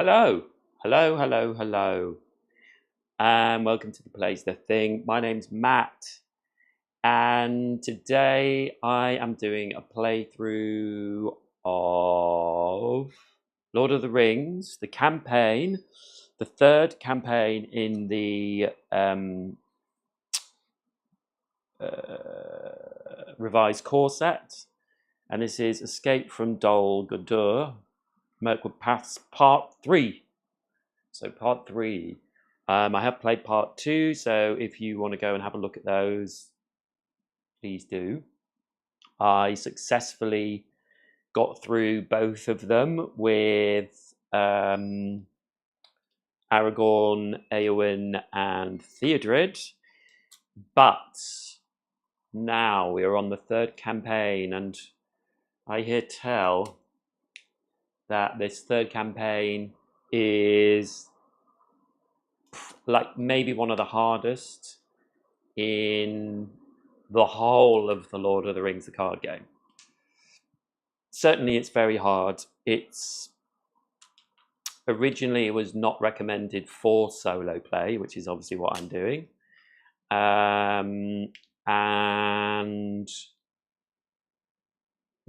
Hello, hello, and welcome to the Plays the Thing. My name's Matt, and today I am doing a playthrough of Lord of the Rings, the campaign, the third campaign in the revised core set, and this is Escape from Dol Guldur, Mirkwood Paths Part 3. So Part 3. I have played Part 2, so if you want to go and have a look at those, please do. I successfully got through both of them with Aragorn, Eowyn, and Theodred, but now we're on the third campaign, and I hear tell that this third campaign is like maybe one of the hardest in the whole of the Lord of the Rings, the card game. Certainly it's very hard. It's originally it was not recommended for solo play, which is obviously what I'm doing. And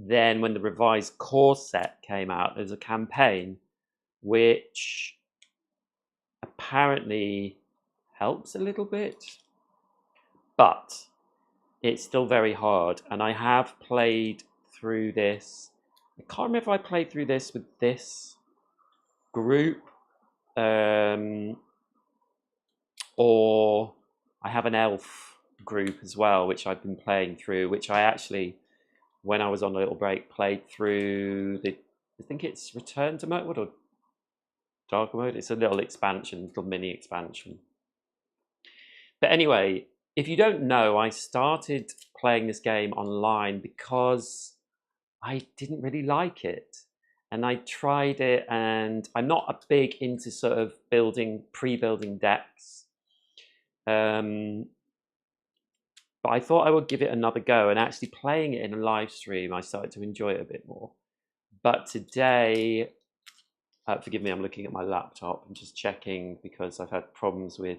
then when the revised core set came out, there's a campaign which apparently helps a little bit, but it's still very hard. And I have played through this. I can't remember if I played through this with this group or I have an elf group as well, which I've been playing through, which I actually, when I was on a little break, played through I think it's Return to Mirkwood or Dark Mode. It's a little expansion, little mini expansion. But anyway, if you don't know, I started playing this game online because I didn't really like it. And I tried it, and I'm not a big into sort of pre-building decks. But I thought I would give it another go, and actually playing it in a live stream, I started to enjoy it a bit more. But today, forgive me, I'm looking at my laptop and just checking because I've had problems with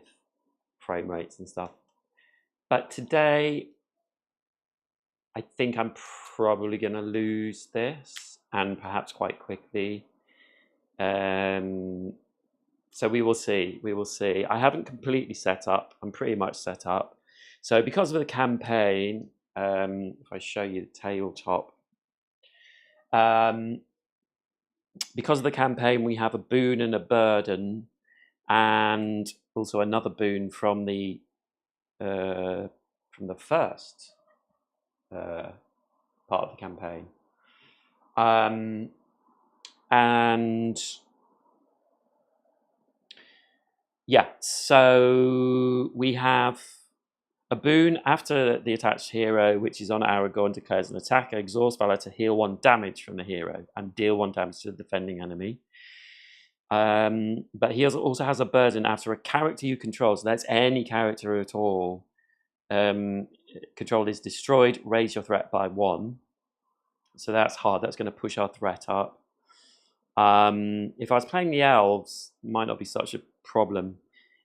frame rates and stuff. But today, I think I'm probably going to lose this, and perhaps quite quickly. So we will see. We will see. I haven't completely set up. I'm pretty much set up. So because of the campaign, if I show you the tabletop, because of the campaign, we have a boon and a burden, and also another boon from the first part of the campaign. And yeah, so we have a boon after the attached hero, which is on Aragorn, declares an attacker exhaust valor to heal 1 damage from the hero and deal 1 damage to the defending enemy. But he also has a burden after a character you control, so that's any character at all, control is destroyed, raise your threat by 1. So that's hard. That's going to push our threat up. If I was playing the elves, it might not be such a problem.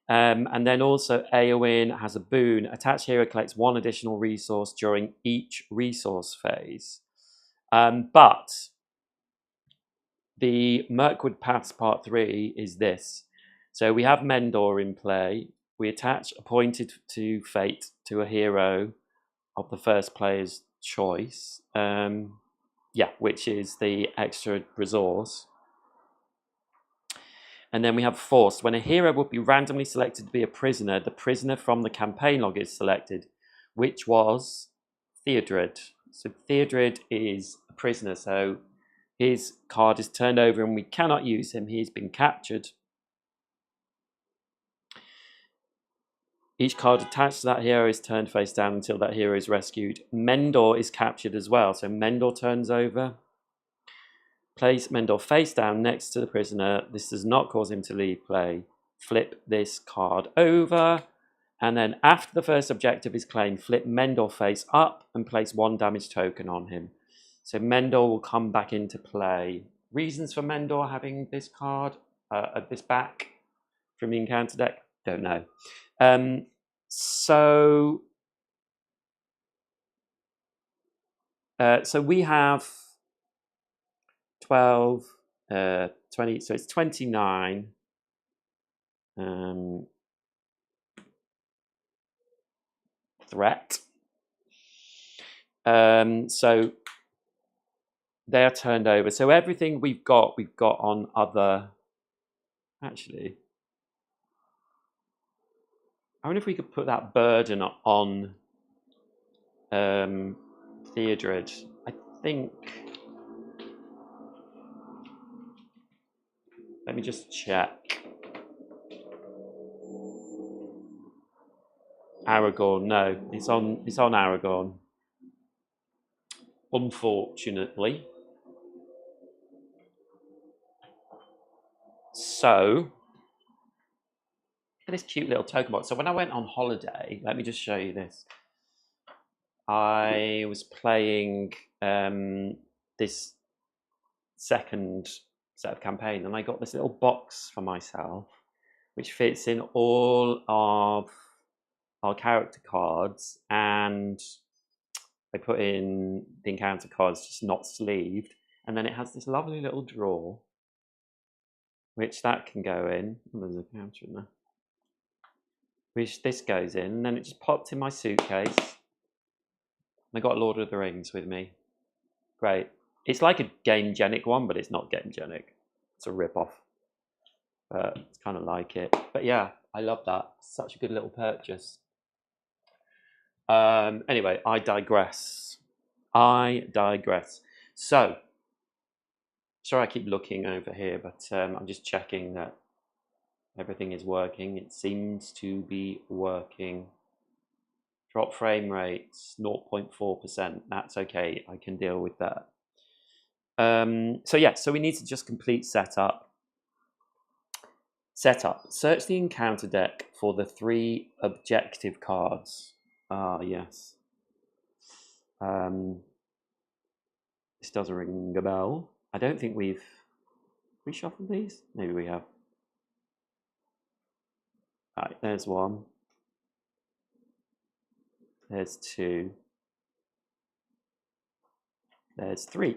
And then also Eowyn has a boon. Attached hero collects 1 additional resource during each resource phase. But the Mirkwood Paths Part 3 is this. So we have Mordor in play. We attach appointed to fate to a hero of the first player's choice. Which is the extra resource. And then we have forced. When a hero would be randomly selected to be a prisoner, the prisoner from the campaign log is selected, which was Theodred. So Theodred is a prisoner, so his card is turned over and we cannot use him. He's been captured. Each card attached to that hero is turned face down until that hero is rescued. Mordor is captured as well, so Mordor turns over. Place Mordor face down next to the prisoner. This does not cause him to leave play. Flip this card over. And then after the first objective is claimed, flip Mordor face up and place 1 damage token on him. So Mordor will come back into play. Reasons for Mordor having this card? at this back from the encounter deck? Don't know. So we have 12, 20, so it's 29. Threat. So they are turned over. So everything we've got on other. Actually, I wonder if we could put that burden on Theodred. I think. Let me just check. Aragorn, no, it's on Aragorn. Unfortunately. So, look at this cute little token box. So when I went on holiday, let me just show you this. I was playing this second set of campaign, and I got this little box for myself, which fits in all of our character cards, and I put in the encounter cards, just not sleeved, and then it has this lovely little drawer, which that can go in. Oh, there's a counter in there. Which this goes in, and then it just popped in my suitcase. I got Lord of the Rings with me. Great. It's like a Game-genic one, but it's not Game-genic. It's a rip-off. But it's kind of like it. But yeah, I love that. Such a good little purchase. Anyway, I digress. So, sorry I keep looking over here, but I'm just checking that everything is working. It seems to be working. Drop frame rates 0.4%. That's okay. I can deal with that. So we need to just complete setup. Search the encounter deck for the 3 objective cards. Ah, yes. This doesn't ring a bell. I don't think we've reshuffled these. Maybe we have. All right, there's 1. There's 2. There's 3.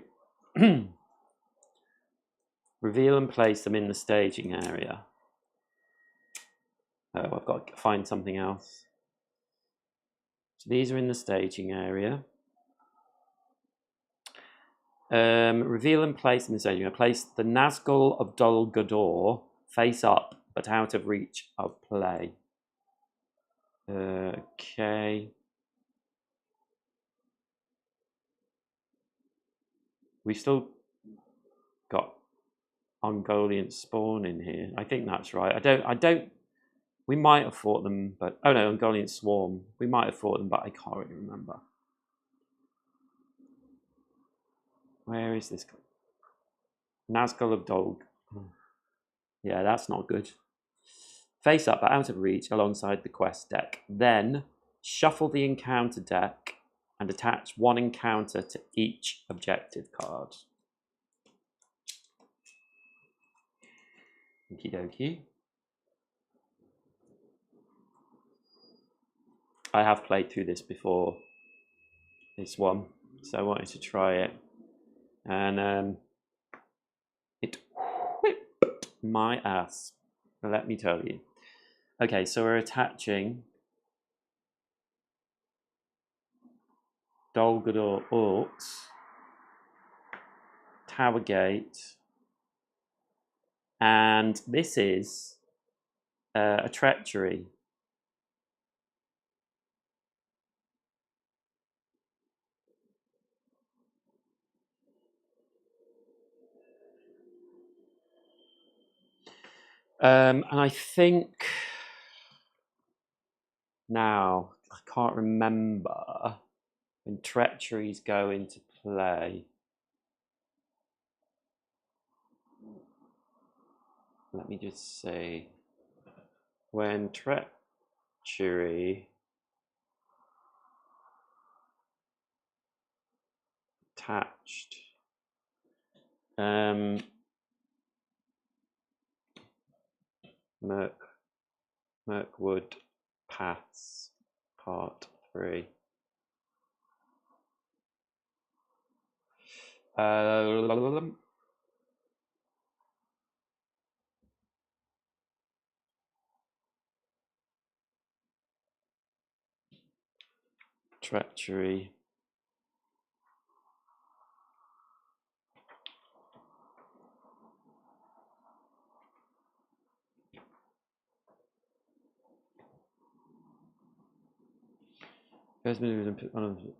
Reveal and place them in the staging area. Oh, I've got to find something else. So these are in the staging area. Reveal and place them in the staging area. Place the Nazgul of Dol Guldur face up, but out of reach of play. Okay. We've still got Ungoliant Spawn in here. I think that's right. I don't. We might have fought them, but oh no, Ungoliant Swarm. We might have fought them, but I can't really remember. Where is this? Nazgul of Dol. Yeah, that's not good. Face up, but out of reach, alongside the quest deck. Then shuffle the encounter deck and attach 1 encounter to each objective card. Okie dokie. I have played through this before, this one, so I wanted to try it. And it whipped my ass, let me tell you. Okay, so we're attaching Dol Guldur Orcs, Tower Gate, and this is a treachery. And I think now, I can't remember when treacheries go into play. Let me just see. When treachery attached. Mirkwood Paths, Part 3. Treachery.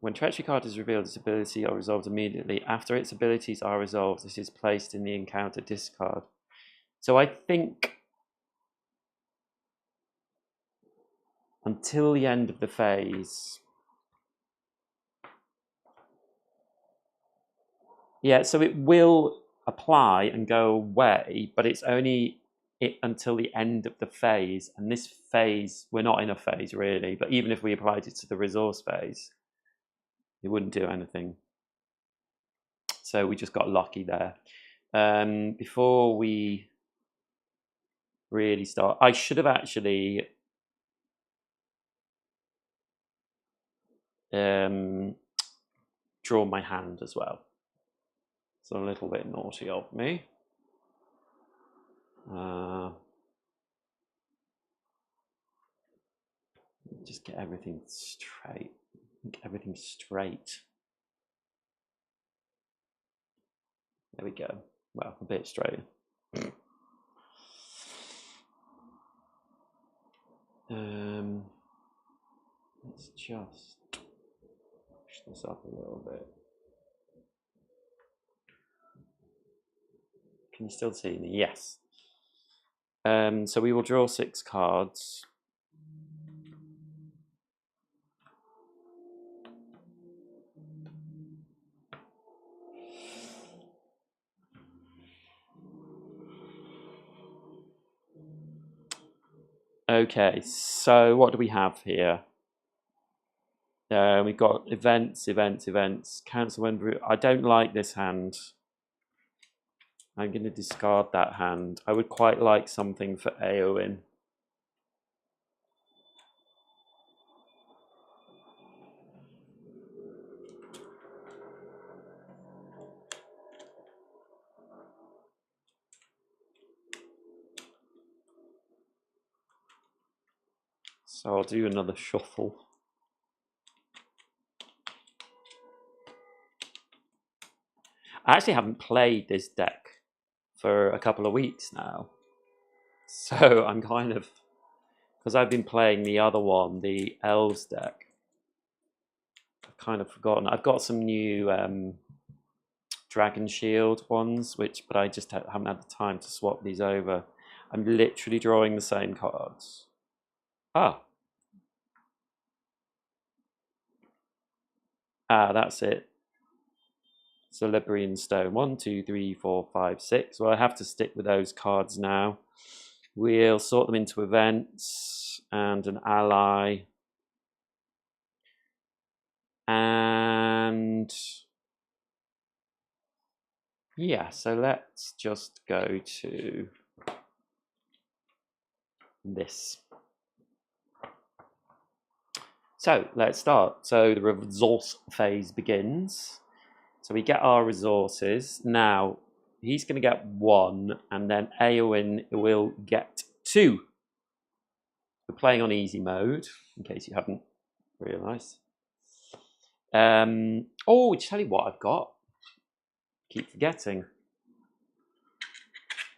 When treachery card is revealed, its ability are resolved immediately. After its abilities are resolved, this is placed in the encounter discard. So I think until the end of the phase. Yeah, so it will apply and go away, but it's only until the end of the phase. And this phase, we're not in a phase really, but even if we applied it to the resource phase, it wouldn't do anything. So we just got lucky there. Before we really start, I should have actually drawn my hand as well. It's a little bit naughty of me. Just get everything straight. Make everything straight. There we go. Well, a bit straight. Let's just push this up a little bit. Can you still see me? Yes. So we will draw 6 cards. Okay, so what do we have here? We've got events. Cancel when... I don't like this hand. I'm going to discard that hand. I would quite like something for Eowyn. So I'll do another shuffle. I actually haven't played this deck for a couple of weeks now. So I'm kind of... Because I've been playing the other one, the Elves deck. I've kind of forgotten. I've got some new Dragon Shield ones, but I just haven't had the time to swap these over. I'm literally drawing the same cards. Ah, that's it. Celebrian Stone. 1, 2, 3, 4, 5, 6. Well, I have to stick with those cards now. We'll sort them into events and an ally. And yeah, so let's just go to this. So let's start. So the resource phase begins. So we get our resources. Now, he's going to get 1, and then Eowyn will get 2. We're playing on easy mode, in case you haven't realised. Oh, tell you what I've got. Keep forgetting.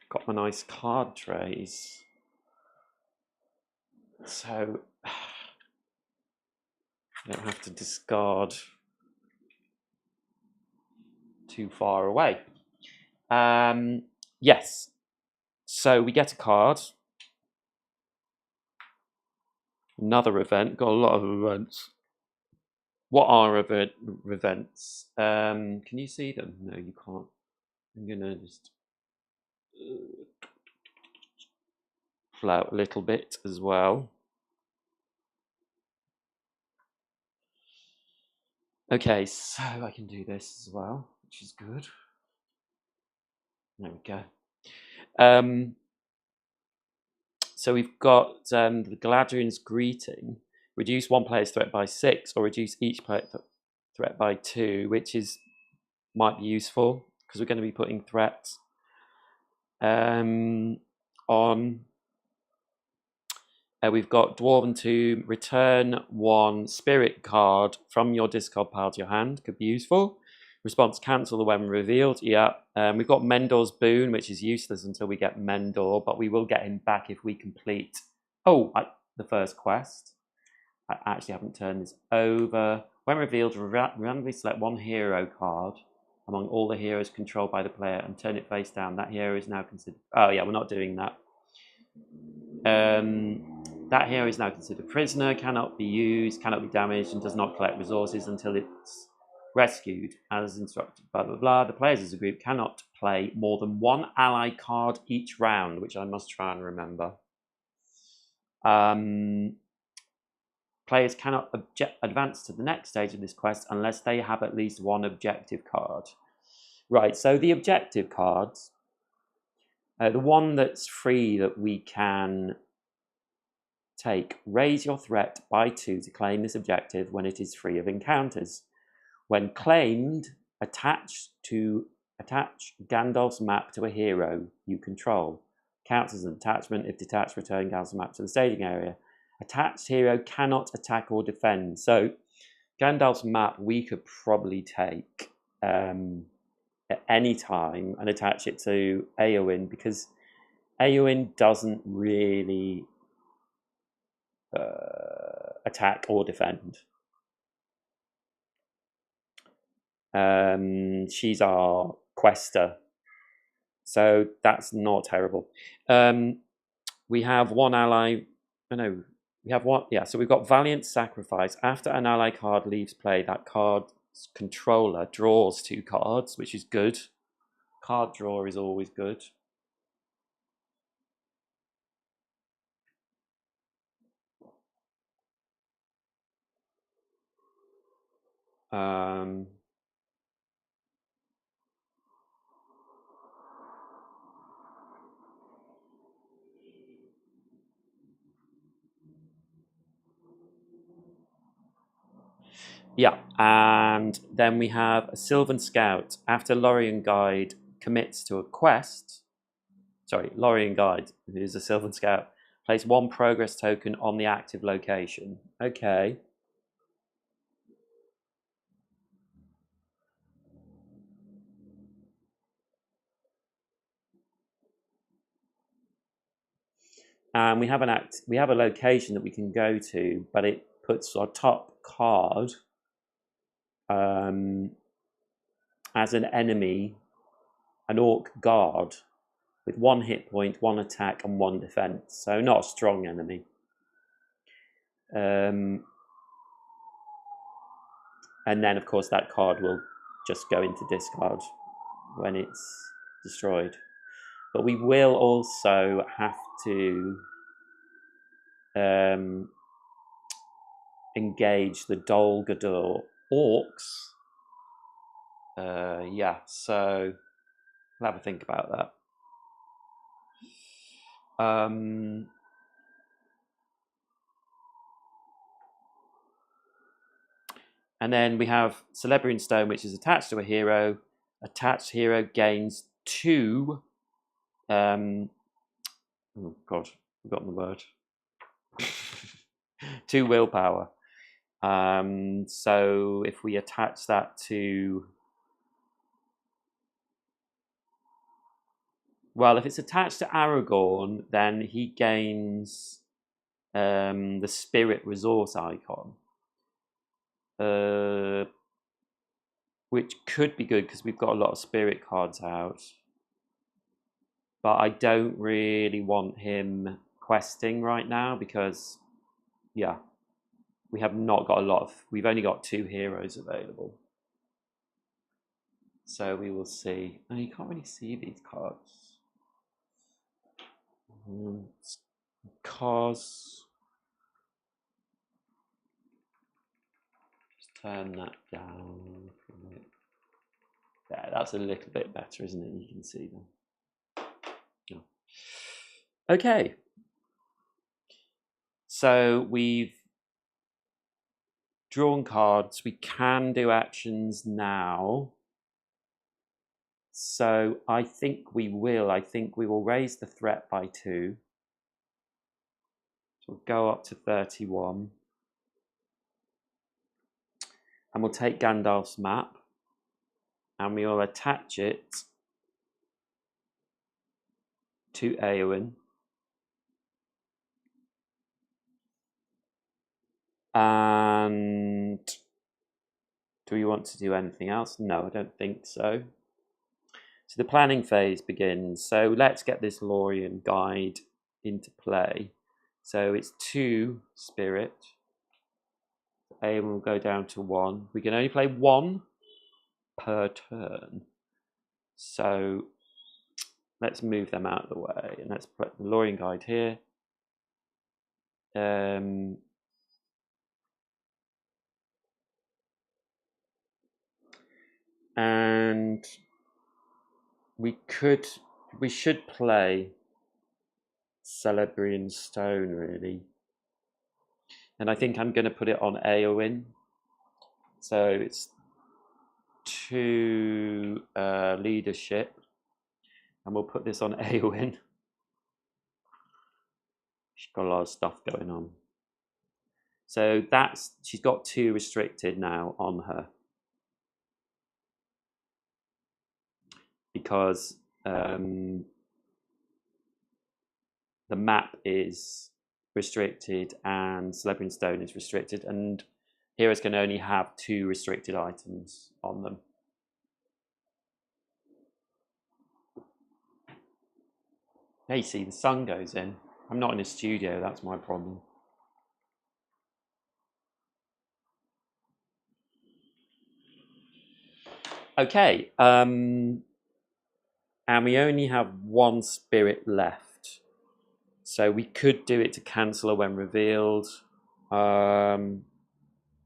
Got my nice card trays. So I don't have to discard too far away. Yes. So we get a card. Another event. Got a lot of events. What are events? Can you see them? No, you can't. I'm gonna just flout a little bit as well. Okay, so I can do this as well, which is good. There we go. So we've got the Galadriel's Greeting. Reduce one player's threat by 6, or reduce each player's threat by 2, which might be useful because we're going to be putting threats on. We've got Dwarven Tomb. Return 1 spirit card from your discard pile to your hand. Could be useful. Response, cancel the when revealed. Yeah. We've got Mendor's Boon, which is useless until we get Mendor, but we will get him back if we complete the first quest. I actually haven't turned this over. When revealed, randomly select one hero card among all the heroes controlled by the player and turn it face down. That hero is now considered... Oh, yeah, we're not doing that. That hero is now considered prisoner, cannot be used, cannot be damaged, and does not collect resources until it's rescued, as instructed, blah, blah, blah. The players as a group cannot play more than one ally card each round, which I must try and remember. Players cannot advance to the next stage of this quest unless they have at least one objective card. Right, so the objective cards, the one that's free that we can take, raise your threat by 2 to claim this objective when it is free of encounters. When claimed, attach Gandalf's map to a hero you control. Counts as an attachment. If detached, return Gandalf's map to the staging area. Attached hero cannot attack or defend. So Gandalf's map we could probably take at any time and attach it to Eowyn, because Eowyn doesn't really attack or defend. She's our quester, so that's not terrible. We have one ally. No, we have one. Yeah, so we've got Valiant Sacrifice. After an ally card leaves play, that card's controller draws 2 cards, which is good. Card draw is always good. Yeah, and then we have a Sylvan Scout. After Lorien Guide commits to a quest, Lorien Guide, who's a Sylvan Scout, place 1 progress token on the active location. Okay. And we have a location that we can go to, but it puts our top card as an enemy, an orc guard, with 1 hit point, 1 attack, and 1 defense. So not a strong enemy. And then, of course, that card will just go into discard when it's destroyed. But we will also have to engage the Dol Guldur orcs. Yeah, so we'll have a think about that. And then we have Celebrian Stone, which is attached to a hero. Attached hero gains 2. Oh God, forgotten the word. 2 willpower. So if we attach that to... Well, if it's attached to Aragorn, then he gains the spirit resource icon. Which could be good because we've got a lot of spirit cards out. But I don't really want him questing right now because, yeah, we have not got a lot of... We've only got 2 heroes available. So we will see. Oh, you can't really see these cards. Cause... Just turn that down. Yeah, that's a little bit better, isn't it? You can see them. Yeah. Okay. So we've drawn cards. We can do actions now. So I think we will. I think we will raise the threat by 2. So we'll go up to 31. And we'll take Gandalf's map. And we will attach it to Eowyn. And do we want to do anything else? No, I don't think so. So the planning phase begins. So let's get this Lorien guide into play. So it's 2 spirit. Eowyn will go down to 1. We can only play 1 per turn. So let's move them out of the way. And let's put the Lorien guide here. And we should play Celebrian Stone, really. And I think I'm going to put it on Eowyn. So it's 2 leadership. And we'll put this on Eowyn. She's got a lot of stuff going on. So she's got 2 restricted now on her. Because the map is restricted and Celebrian Stone is restricted, and heroes can only have 2 restricted items on them. Now you see the sun goes in. I'm not in a studio, that's my problem. Okay, and we only have 1 spirit left. So we could do it to cancel her when revealed. So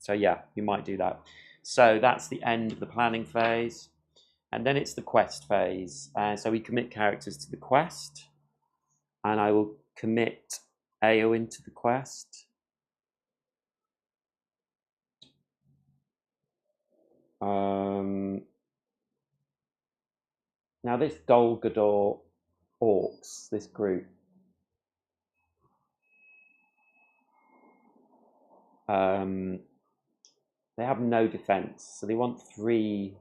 yeah, we might do that. So that's the end of the planning phase. And then it's the quest phase. So we commit characters to the quest. And I will commit Eowyn to the quest. Now this Dol Guldur Orcs, this group, they have no defense, so they want 3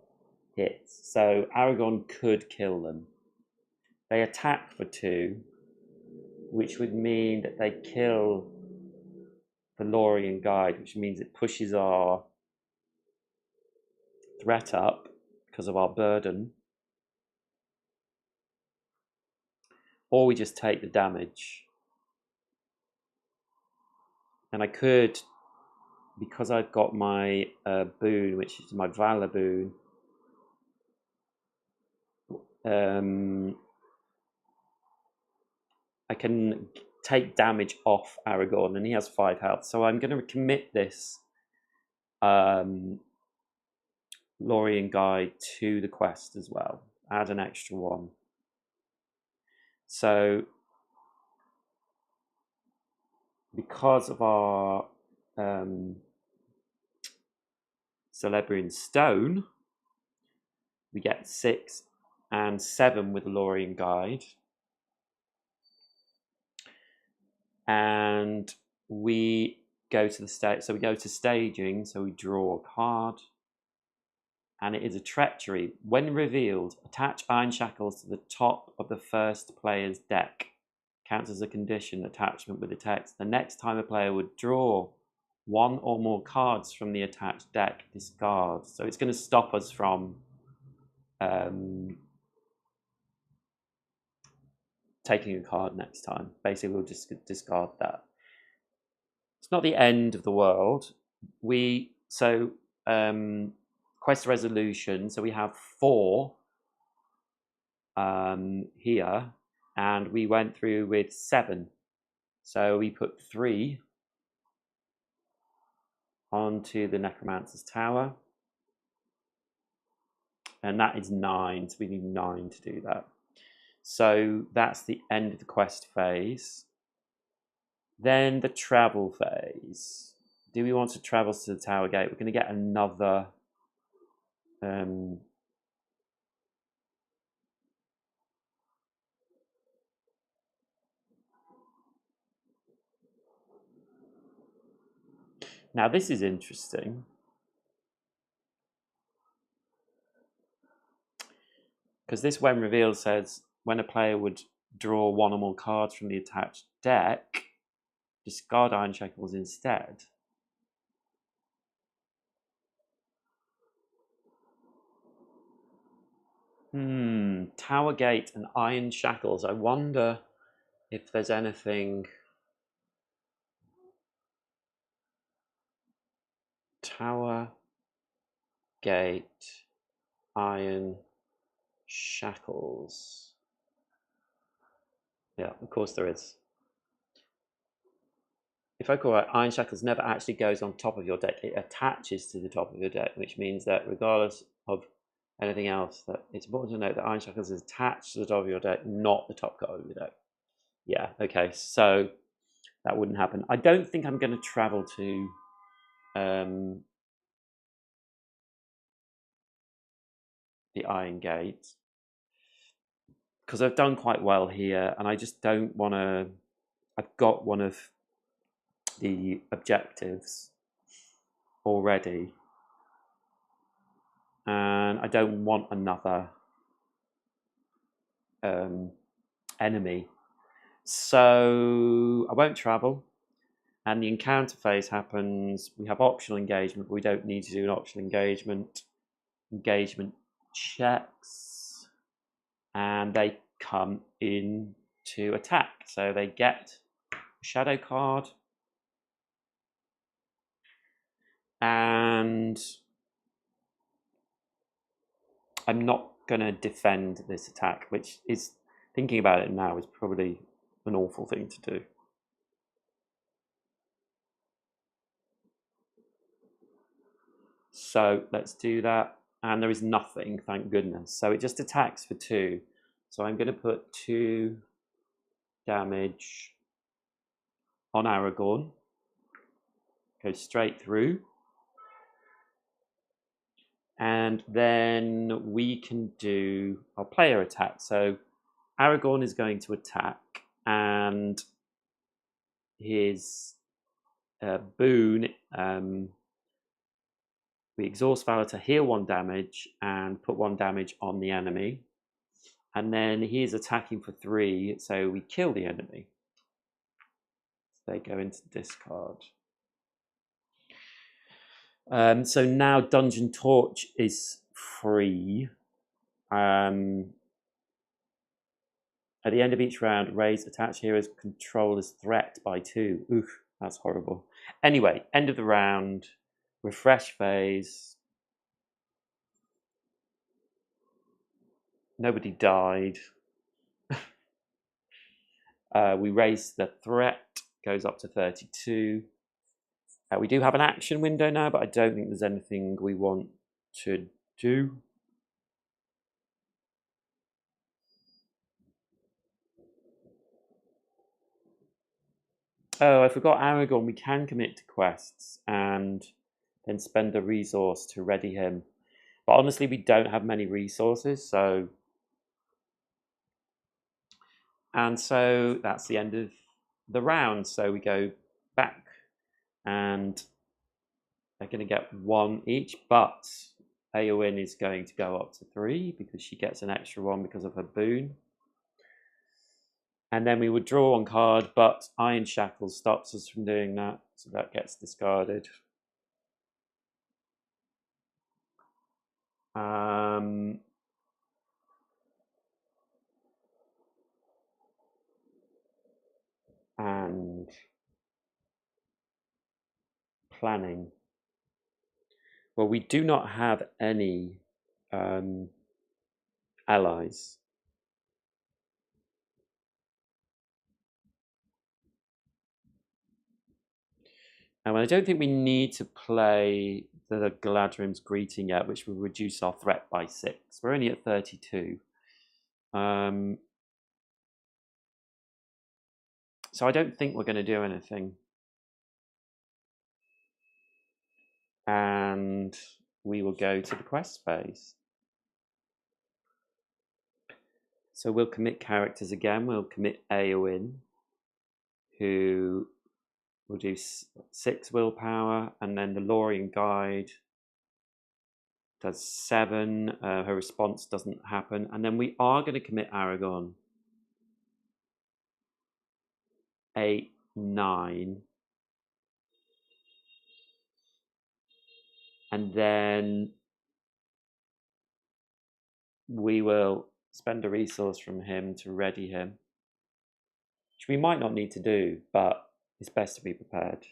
hits. So Aragorn could kill them. They attack for 2, which would mean that they kill the Lorien guide, which means it pushes our threat up because of our burden. Or we just take the damage. And I could, because I've got my boon, which is my Valor boon, I can take damage off Aragorn, and he has 5 health. So I'm going to commit this Lorien guide to the quest as well. Add an extra 1. So because of our Celebrian Stone, we get 6 and 7 with the Lorien guide. And we go to the stage. So we go to staging. So we draw a card. And it is a treachery. When revealed, attach Iron Shackles to the top of the first player's deck. Counts as a condition attachment with the text. The next time a player would draw 1 or more cards from the attached deck, discard. So it's going to stop us from taking a card next time. Basically, we'll just discard that. It's not the end of the world. Quest resolution. So we have 4 here, and we went through with 7. So we put 3 onto the Necromancer's Tower, and that is 9. So we need 9 to do that. So that's the end of the quest phase. Then the travel phase. Do we want to travel to the Tower Gate? We're going to get another now this is interesting. Because this when revealed says when a player would draw one or more cards from the attached deck, discard Iron Shackles instead. Tower Gate and Iron Shackles. I wonder if there's anything. Tower Gate, Iron Shackles. Yeah, of course there is. If I call it, Iron Shackles never actually goes on top of your deck. It attaches to the top of your deck, which means that regardless of anything else, that it's important to note that Iron Shackles is attached to the top of your deck, not the top card of your deck. Yeah, okay, so that wouldn't happen. I don't think I'm going to travel to the Iron Gate because I've done quite well here, and I just don't want to. I've got one of the objectives already, and I don't want another enemy, so I won't travel. And the encounter phase happens. We have optional engagement, but we don't need to do an optional engagement checks, and they come in to attack. So they get a shadow card, and I'm not going to defend this attack, which is, thinking about it now, is probably an awful thing to do. So let's do that. And there is nothing, thank goodness. So it just attacks for 2. So I'm going to put 2 damage on Aragorn. Go straight through. And then we can do our player attack. So Aragorn is going to attack, and his boon, we exhaust valor to heal 1 damage and put 1 damage on the enemy. And then he is attacking for 3, so we kill the enemy. So they go into discard. So now Dungeon Torch is free. At the end of each round, raise attached hero's controller's threat by 2. Oof, that's horrible. Anyway, end of the round. Refresh phase. Nobody died. We raise the threat, goes up to 32. We do have an action window now, but I don't think there's anything we want to do. Oh, I forgot Aragorn. We can commit to quests and then spend a resource to ready him. But honestly, we don't have many resources, so... And so that's the end of the round. So we go back, and they're going to get 1 each, but Eowyn is going to go up to 3 because she gets an extra 1 because of her boon. And then we would draw 1 card, but Iron Shackles stops us from doing that, so that gets discarded. And planning. Well, we do not have any allies. And I don't think we need to play the Galadrim's Greeting yet, which will reduce our threat by 6. We're only at 32. So I don't think we're going to do anything. And we will go to the quest phase. So we'll commit characters again. We'll commit Eowyn, who will do 6 willpower, and then the Lorien Guide does 7. Her response doesn't happen. And then we are going to commit Aragorn. 8, 9. And then we will spend a resource from him to ready him, which we might not need to do, but it's best to be prepared.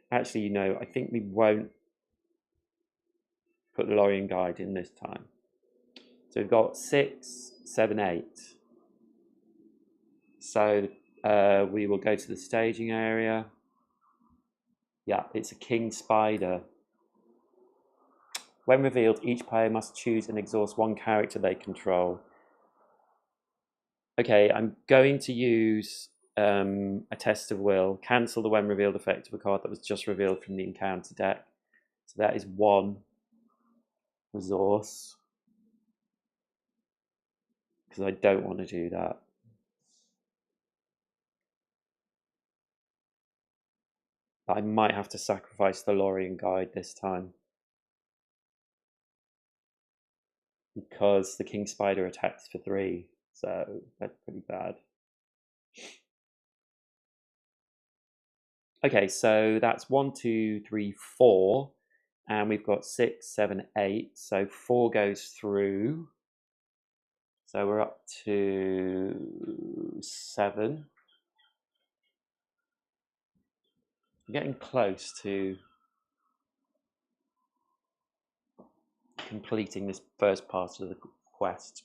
Actually, you know, I think we won't put the Lorien Guide in this time. So we've got 6, 7, 8. So we will go to the staging area. Yeah, it's a king spider. When revealed, each player must choose and exhaust one character they control. Okay, I'm going to use a test of will. Cancel the when revealed effect of a card that was just revealed from the encounter deck. So that is 1 resource. Because I don't want to do that. But I might have to sacrifice the Lorien Guide this time. Because the king spider attacks for 3. So that's pretty bad. Okay, so that's 1, 2, 3, 4. And we've got 6, 7, 8. So 4 goes through. So we're up to 7. I'm getting close to completing this first part of the quest.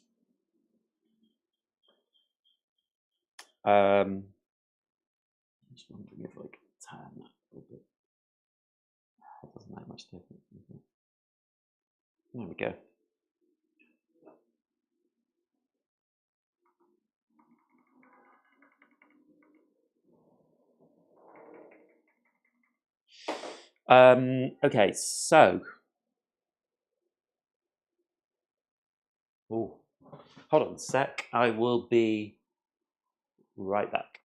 I'm just wondering if I can turn that a little bit. That doesn't make much difference. There we go. Okay, so hold on a sec. I will be right back.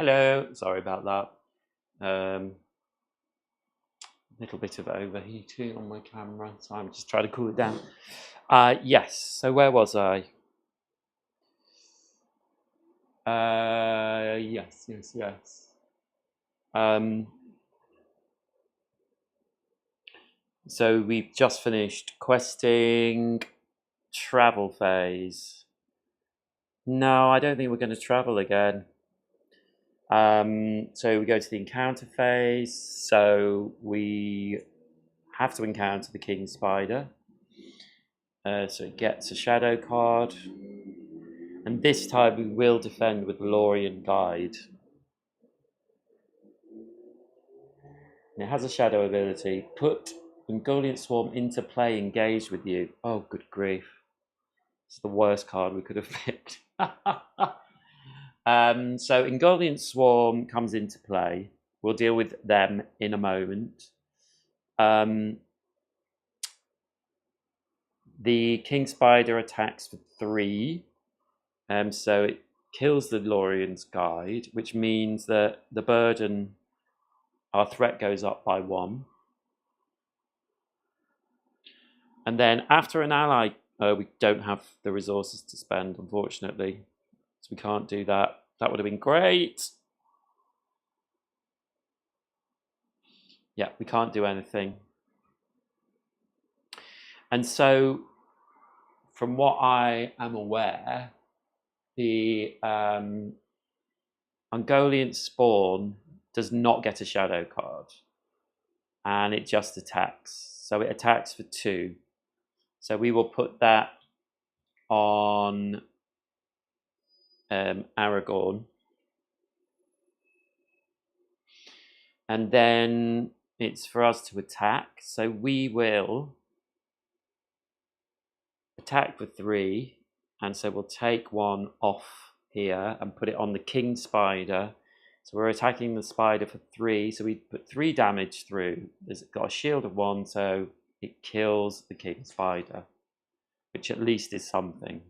Hello, sorry about that. Little bit of overheating on my camera, so I'm just trying to cool it down. Yes, so where was I? Yes. So we've just finished questing travel phase. No, I don't think we're going to travel again. So we go to the encounter phase. So we have to encounter the King Spider. So it gets a shadow card. And this time we will defend with Lorien Guide. And it has a shadow ability. Put Ungoliant Swarm into play engaged with you. Oh, good grief. It's the worst card we could have picked. So Ungoliant Swarm comes into play. We'll deal with them in a moment. The King Spider attacks for 3. So it kills the Lorien's Guide, which means that the burden, our threat goes up by 1. And then after an ally, we don't have the resources to spend, unfortunately. So we can't do that. That would have been great. Yeah, we can't do anything. And so, from what I am aware, the Ungoliant Spawn does not get a shadow card. And it just attacks. So it attacks for 2. So we will put that on Aragorn. And then it's for us to attack. So we will attack for 3. And so we'll take 1 off here and put it on the King Spider. So we're attacking the spider for 3. So we put 3 damage through. It's got a shield of 1, so it kills the King Spider, which at least is something.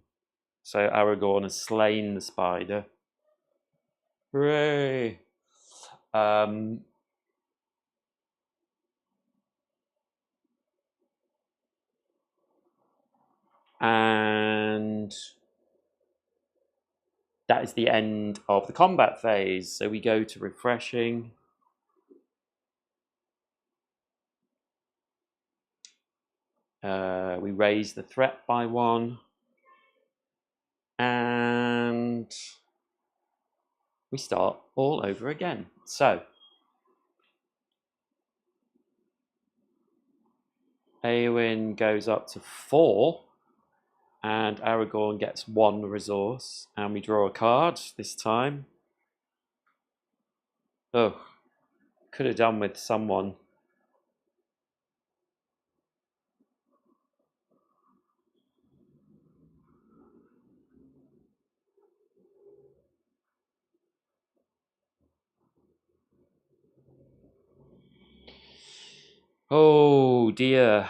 So Aragorn has slain the spider. Hooray! And that is the end of the combat phase. So we go to refreshing. We raise the threat by 1. And we start all over again. So Eowyn goes up to 4. And Aragorn gets 1 resource. And we draw a card this time. Oh, could have done with someone. Oh dear.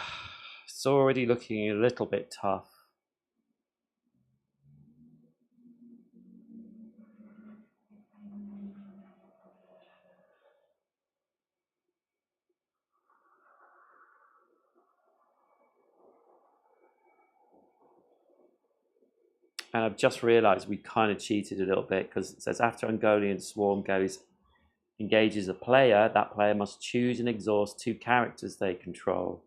It's already looking a little bit tough. And I've just realised we kind of cheated a little bit because it says after Ungoliant Swarm engages a player, that player must choose and exhaust 2 characters they control.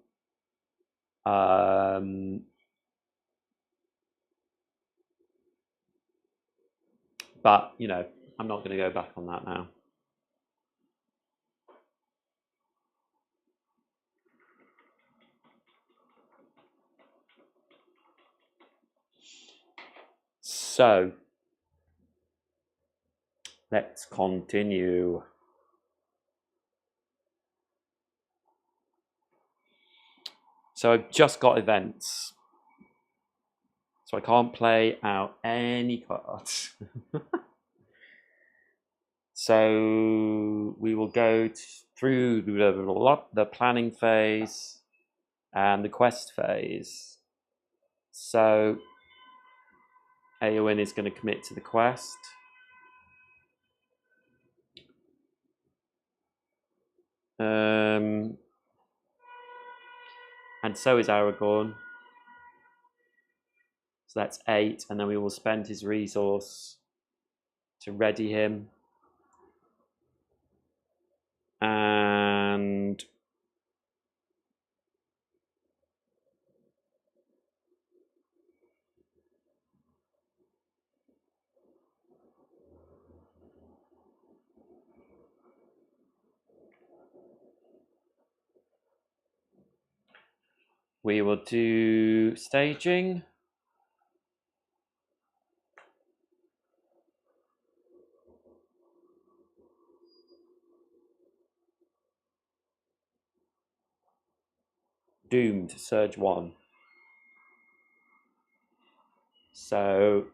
But, you know, I'm not going to go back on that now. So, let's continue. So I've just got events. So I can't play out any cards. So we will go through the planning phase and the quest phase. So Eowyn is going to commit to the quest. And so is Aragorn. So that's 8, and then we will spend his resource to ready him. And we will do staging. Doomed, Surge 1. So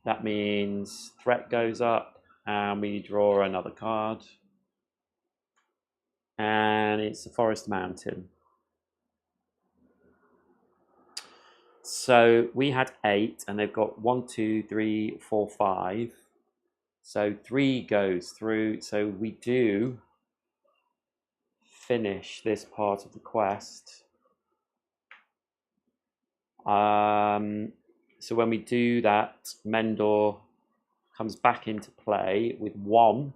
that means threat goes up and we draw another card. And it's the Forest Mountain. So we had 8 and they've got 1, 2, 3, 4, 5. So 3 goes through. So we do finish this part of the quest. So when we do that, Mendor comes back into play with 1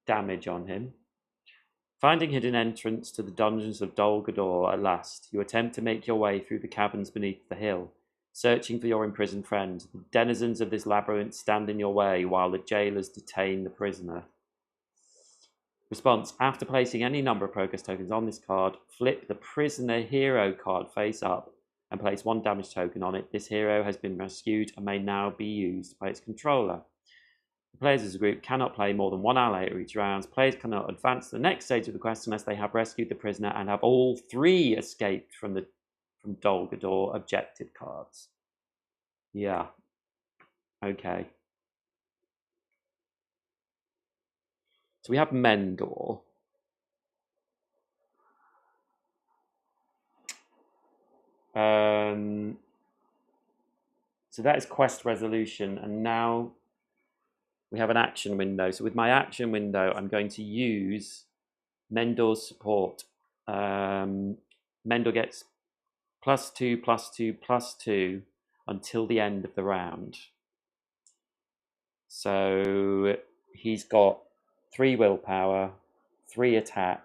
damage on him. Finding hidden entrance to the dungeons of Dol Guldur at last, you attempt to make your way through the caverns beneath the hill, searching for your imprisoned friend. The denizens of this labyrinth stand in your way while the jailers detain the prisoner. Response: after placing any number of progress tokens on this card, flip the prisoner hero card face up and place 1 damage token on it. This hero has been rescued and may now be used by its controller. The players as a group cannot play more than 1 ally at each round. Players cannot advance to the next stage of the quest unless they have rescued the prisoner and have all 3 escaped from Dol Guldur objective cards. Yeah. Okay. So we have Mendor. So that is quest resolution, and now we have an action window. So with my action window, I'm going to use Mendor's support. Mendor gets +2, +2, +2 until the end of the round. So he's got 3 willpower, 3 attack,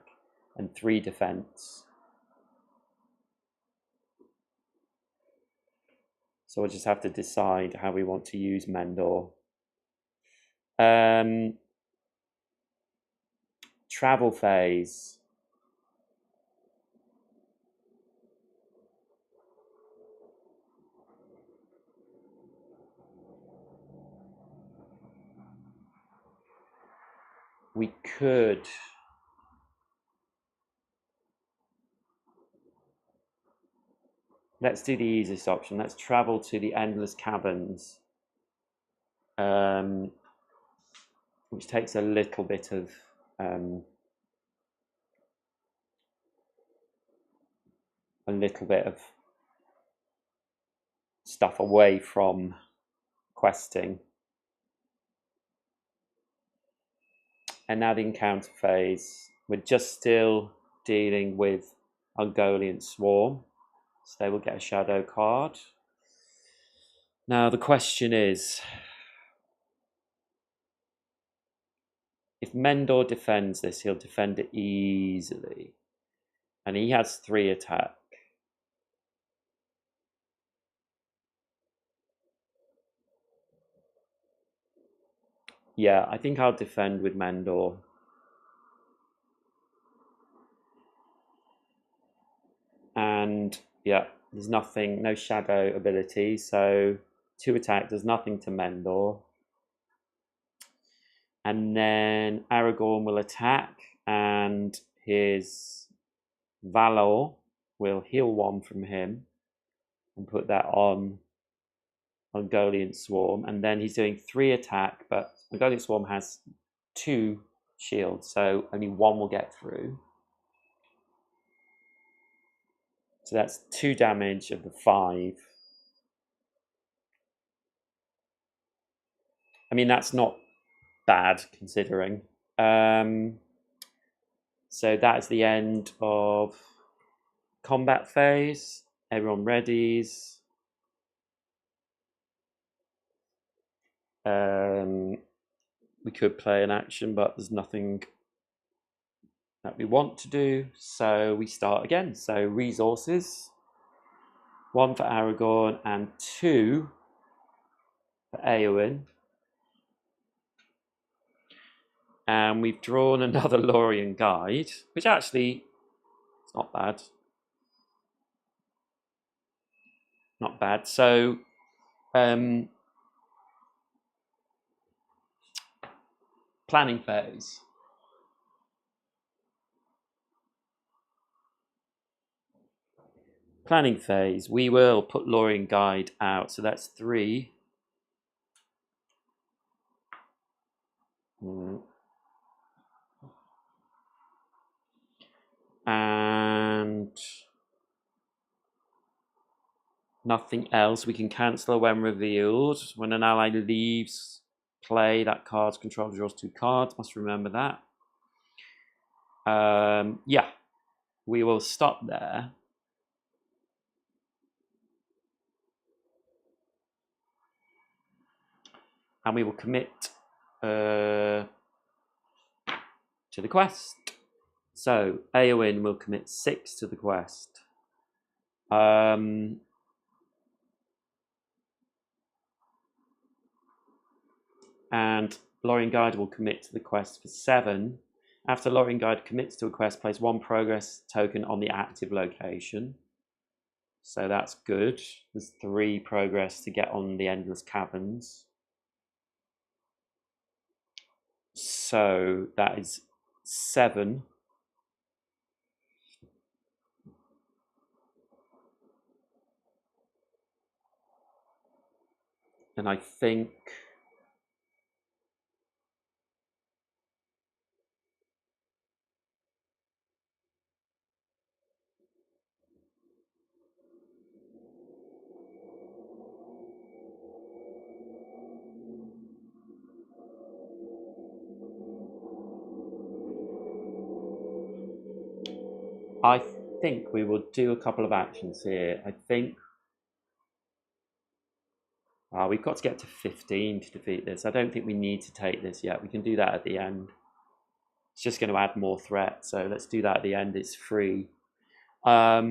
and 3 defense. So we'll just have to decide how we want to use Mendor. Travel phase. We could let's do the easiest option. Let's travel to the Endless Caverns, which takes a little bit of stuff away from questing. And now the encounter phase. We're just still dealing with Ungoliant Swarm, so they will get a shadow card. Now the question is, if Mendor defends this, he'll defend it easily. And he has 3 attack. Yeah, I think I'll defend with Mendor. And yeah, there's nothing, no shadow ability, so 2 attack does nothing to Mendor. And then Aragorn will attack, and his Valor will heal 1 from him and put that on Ungoliant Swarm. And then he's doing 3 attack, but Ungoliant Swarm has 2 shields, so only 1 will get through. So that's 2 damage of the 5. I mean, that's not bad considering. So that is the end of combat phase. Everyone readies. We could play an action, but there's nothing that we want to do, so we start again. So resources, 1 for Aragorn and 2 for Eowyn. And we've drawn another Lorien guide, which actually is not bad. Not bad. So planning phase. Planning phase. We will put Lorien guide out. So that's 3. And nothing else. We can cancel when revealed. When an ally leaves play, that card's controller draws 2 cards. Must remember that. Yeah, we will stop there. And we will commit to the quest. So Eowyn will commit 6 to the quest. And Lorien Guide will commit to the quest for 7. After Lorien Guide commits to a quest, place 1 progress token on the active location. So that's good. There's 3 progress to get on the Endless Caverns. So that is 7. And I think we will do a couple of actions here. I think we've got to get to 15 to defeat this. I don't think we need to take this yet. We can do that at the end. It's just going to add more threat, so let's do that at the end. It's free. Yeah,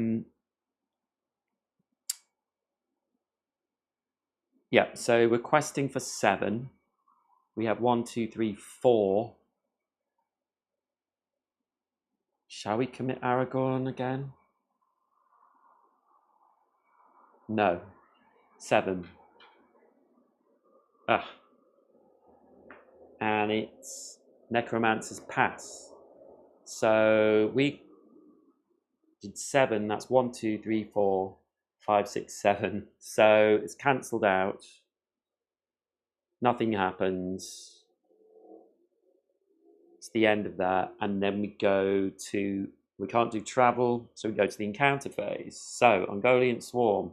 so we're questing for 7. We have 1, 2, 3, 4. Shall we commit Aragorn again? No. 7. And it's Necromancer's Pass. So we did 7. That's 1, 2, 3, 4, 5, 6, 7. So it's cancelled out. Nothing happens. It's the end of that. And then we go to, we can't do travel, so we go to the encounter phase. So Ungoliant Swarm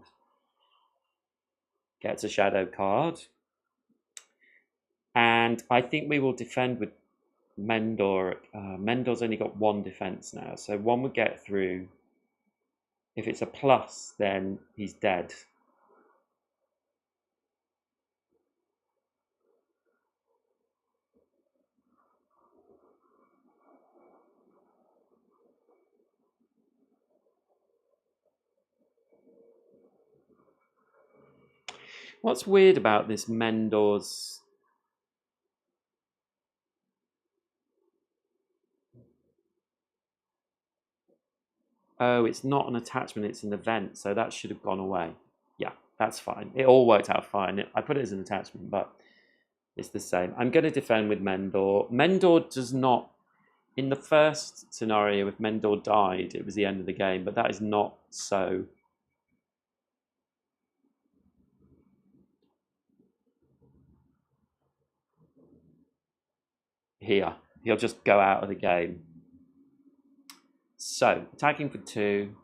gets a shadow card. And I think we will defend with Mendor. Mendor's only got 1 defense now, so 1 would get through. If it's a plus, then he's dead. What's weird about this Mendor's? Oh, it's not an attachment, it's an event, so that should have gone away. Yeah, that's fine. It all worked out fine. I put it as an attachment, but it's the same. I'm going to defend with Mendor. Mendor does not, in the first scenario, if Mendor died, it was the end of the game, but that is not so. Here, he'll just go out of the game. So, attacking for 2,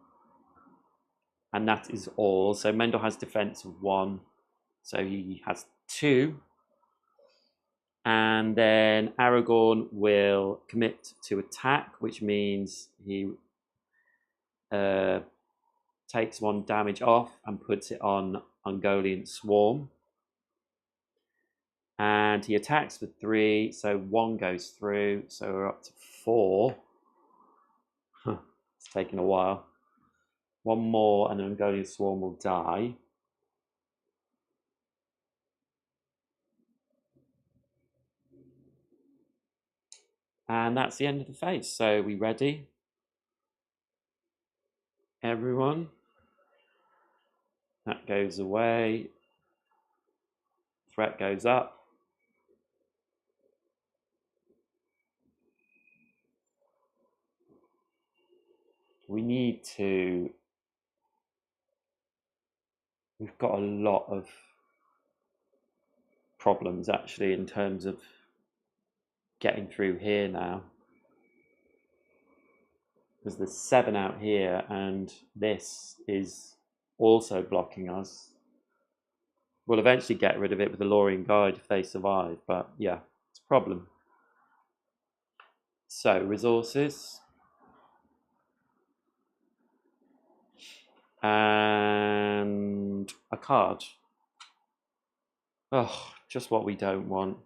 and that is all. So Mendor has defense of 1, so he has 2. And then Aragorn will commit to attack, which means he takes 1 damage off and puts it on Ungoliant Swarm. And he attacks for 3, so 1 goes through, so we're up to 4. It's taken a while. 1 more, and an Ungoliant Swarm will die. And that's the end of the phase. So we ready? Everyone? That goes away. Threat goes up. We need to... We've got a lot of problems actually in terms of getting through here now. Because there's 7 out here and this is also blocking us. We'll eventually get rid of it with the Lorien Guide if they survive, but yeah, it's a problem. So, resources. And a card. Oh, just what we don't want.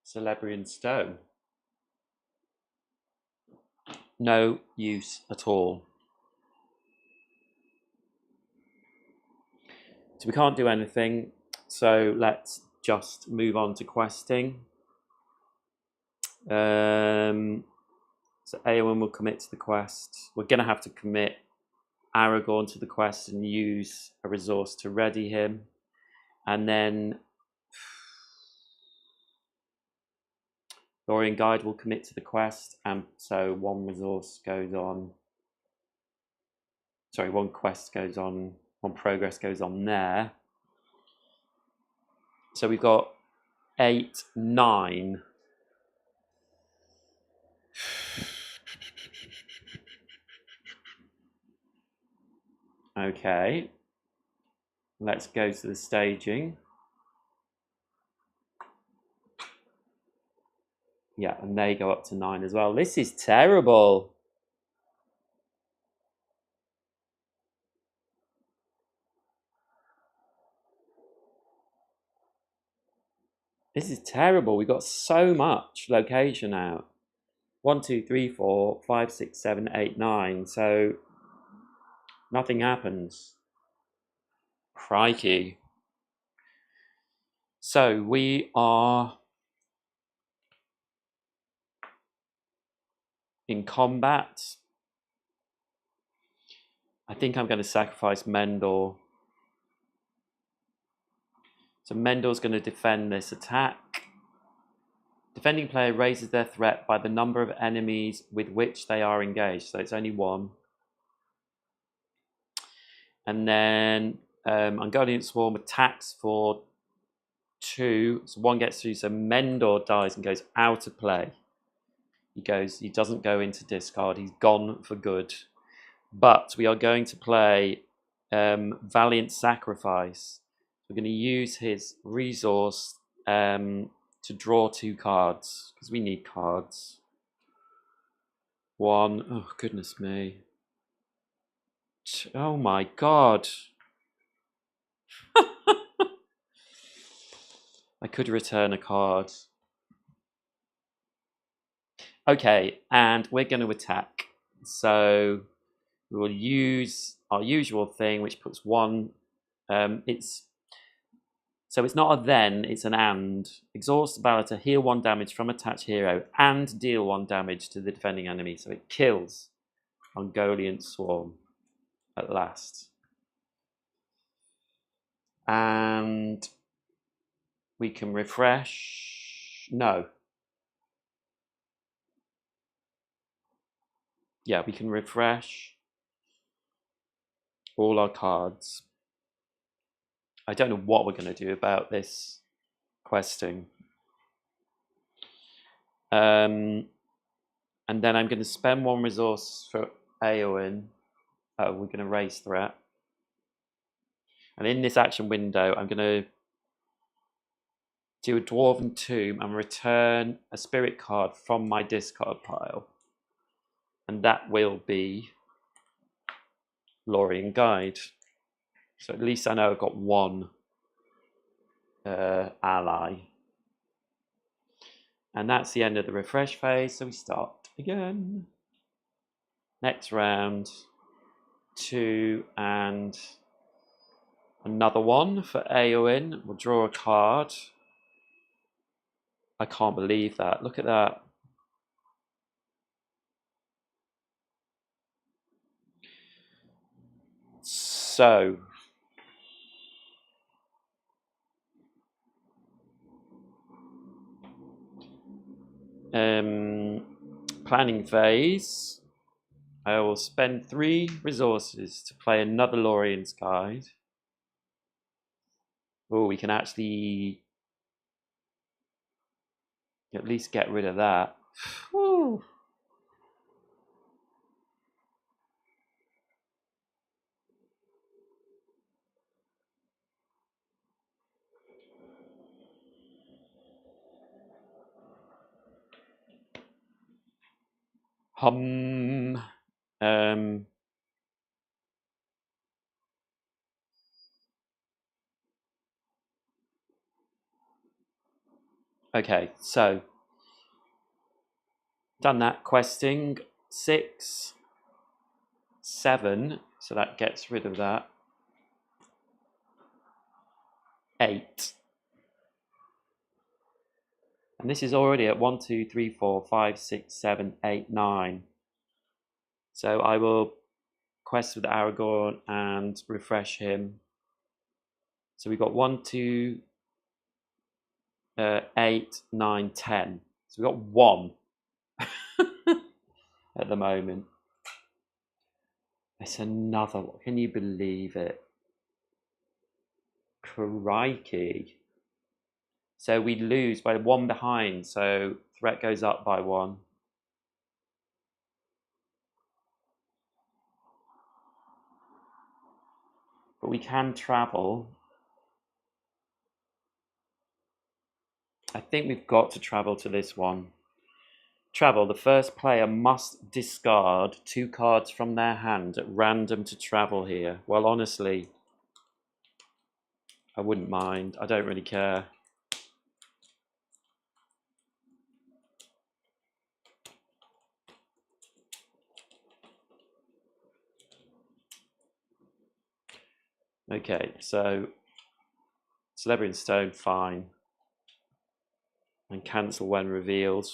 Celebrian Stone. No use at all. So we can't do anything. So let's just move on to questing. So Eowyn will commit to the quest. We're going to have to commit Aragorn to the quest and use a resource to ready him. And then Lorien Guide will commit to the quest, and so 1 resource goes on. Sorry, 1 quest goes on, 1 progress goes on there. So we've got 8, 9. Okay. Let's go to the staging. Yeah, and they go up to 9 as well. This is terrible. This is terrible. We've got so much location out. 1, 2, 3, 4, 5, 6, 7, 8, 9. So nothing happens. Crikey. So we are in combat. I think I'm going to sacrifice Mendor. So Mendor's going to defend this attack. Defending player raises their threat by the number of enemies with which they are engaged. So it's only 1. And then Ungoliant Swarm attacks for 2. So 1 gets through. So Mendor dies and goes out of play. He doesn't go into discard. He's gone for good. But we are going to play Valiant Sacrifice. We're going to use his resource to draw 2 cards, because we need cards. 1, oh goodness me. Oh my god. I could return a card. Okay, and we're going to attack. So we will use our usual thing, which puts 1. So it's not a then, it's an and. Exhaust the battle to heal 1 damage from attached hero and deal 1 damage to the defending enemy. So it kills Ungoliant Swarm at last. And we can refresh. No. Yeah, we can refresh all our cards. I don't know what we're going to do about this questing. And then I'm going to spend 1 resource for Eowyn. Oh, we're going to raise threat. And in this action window, I'm going to do a Dwarven Tomb and return a spirit card from my discard pile. And that will be Lorien Guide. So at least I know I've got 1 ally. And that's the end of the refresh phase, so we start again. Next round, 2 and another 1 for Eowyn. We'll draw a card. I can't believe that. Look at that. So, planning phase. I will spend 3 resources to play another Lorien's Guide. Oh, we can actually at least get rid of that. Whew. Okay, so done that questing. 6, 7, so that gets rid of that. 8. And this is already at 1, 2, 3, 4, 5, 6, 7, 8, 9. So I will quest with Aragorn and refresh him. So we've got 1, 2, 8, 9, 10. So we've got 1 at the moment. It's another one. Can you believe it? Crikey. So we lose by 1 behind. So threat goes up by 1. But we can travel. I think we've got to travel to this one. Travel. The first player must discard 2 cards from their hand at random to travel here. Well, honestly, I wouldn't mind. I don't really care. Okay, so Celebrian Stone, fine. And cancel when revealed.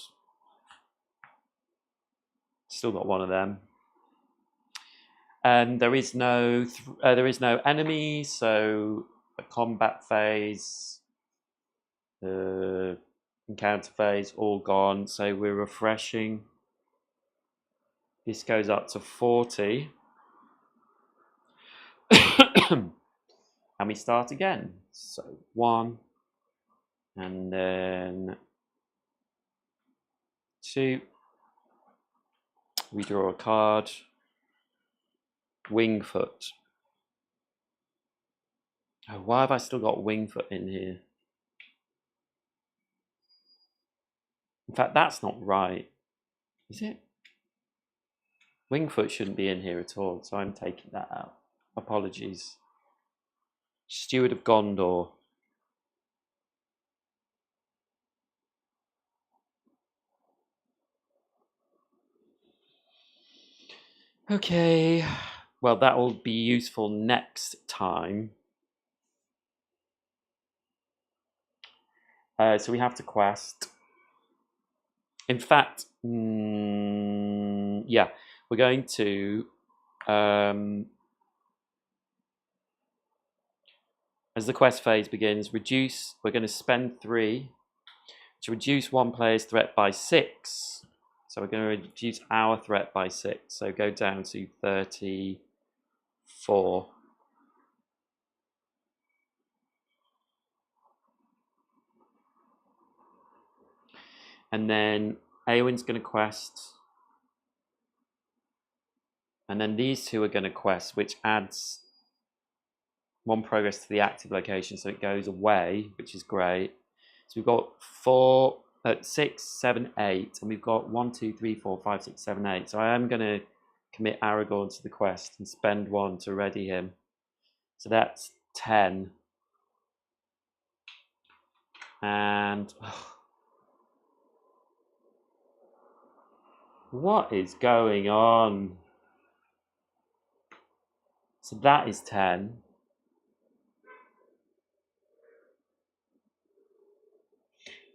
Still got 1 of them. And there is no enemy, so a combat phase, encounter phase, all gone. So we're refreshing. This goes up to 40. And we start again. So 1, and then 2. We draw a card. Wingfoot. Oh, why have I still got Wingfoot in here? In fact, that's not right. Is it? Wingfoot shouldn't be in here at all, so I'm taking that out. Apologies. Steward of Gondor. Okay. Well, that will be useful next time. So we have to quest. In fact, yeah, we're going to, as the quest phase begins, reduce. We're going to spend 3 to reduce 1 player's threat by 6. So we're going to reduce our threat by 6. So go down to 34. And then Eowyn's going to quest. And then these 2 are going to quest, which adds 1 progress to the active location. So it goes away, which is great. So we've got 6, 7, 8. And we've got 1, 2, 3, 4, 5, 6, 7, 8. So I am going to commit Aragorn to the quest and spend 1 to ready him. So that's 10. And what is going on? So that is 10.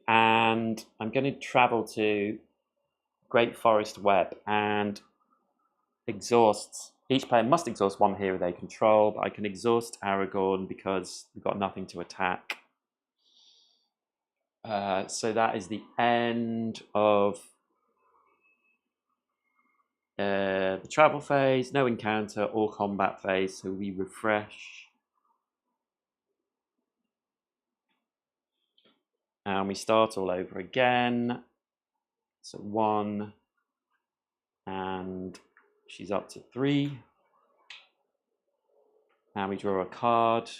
And I'm going to travel to Great Forest Web and exhaust. Each player must exhaust one hero they control, but I can exhaust Aragorn because we've got nothing to attack. So that is the end of the travel phase, no encounter or combat phase, so we refresh. And we start all over again. So 1, and she's up to 3. And we draw a card.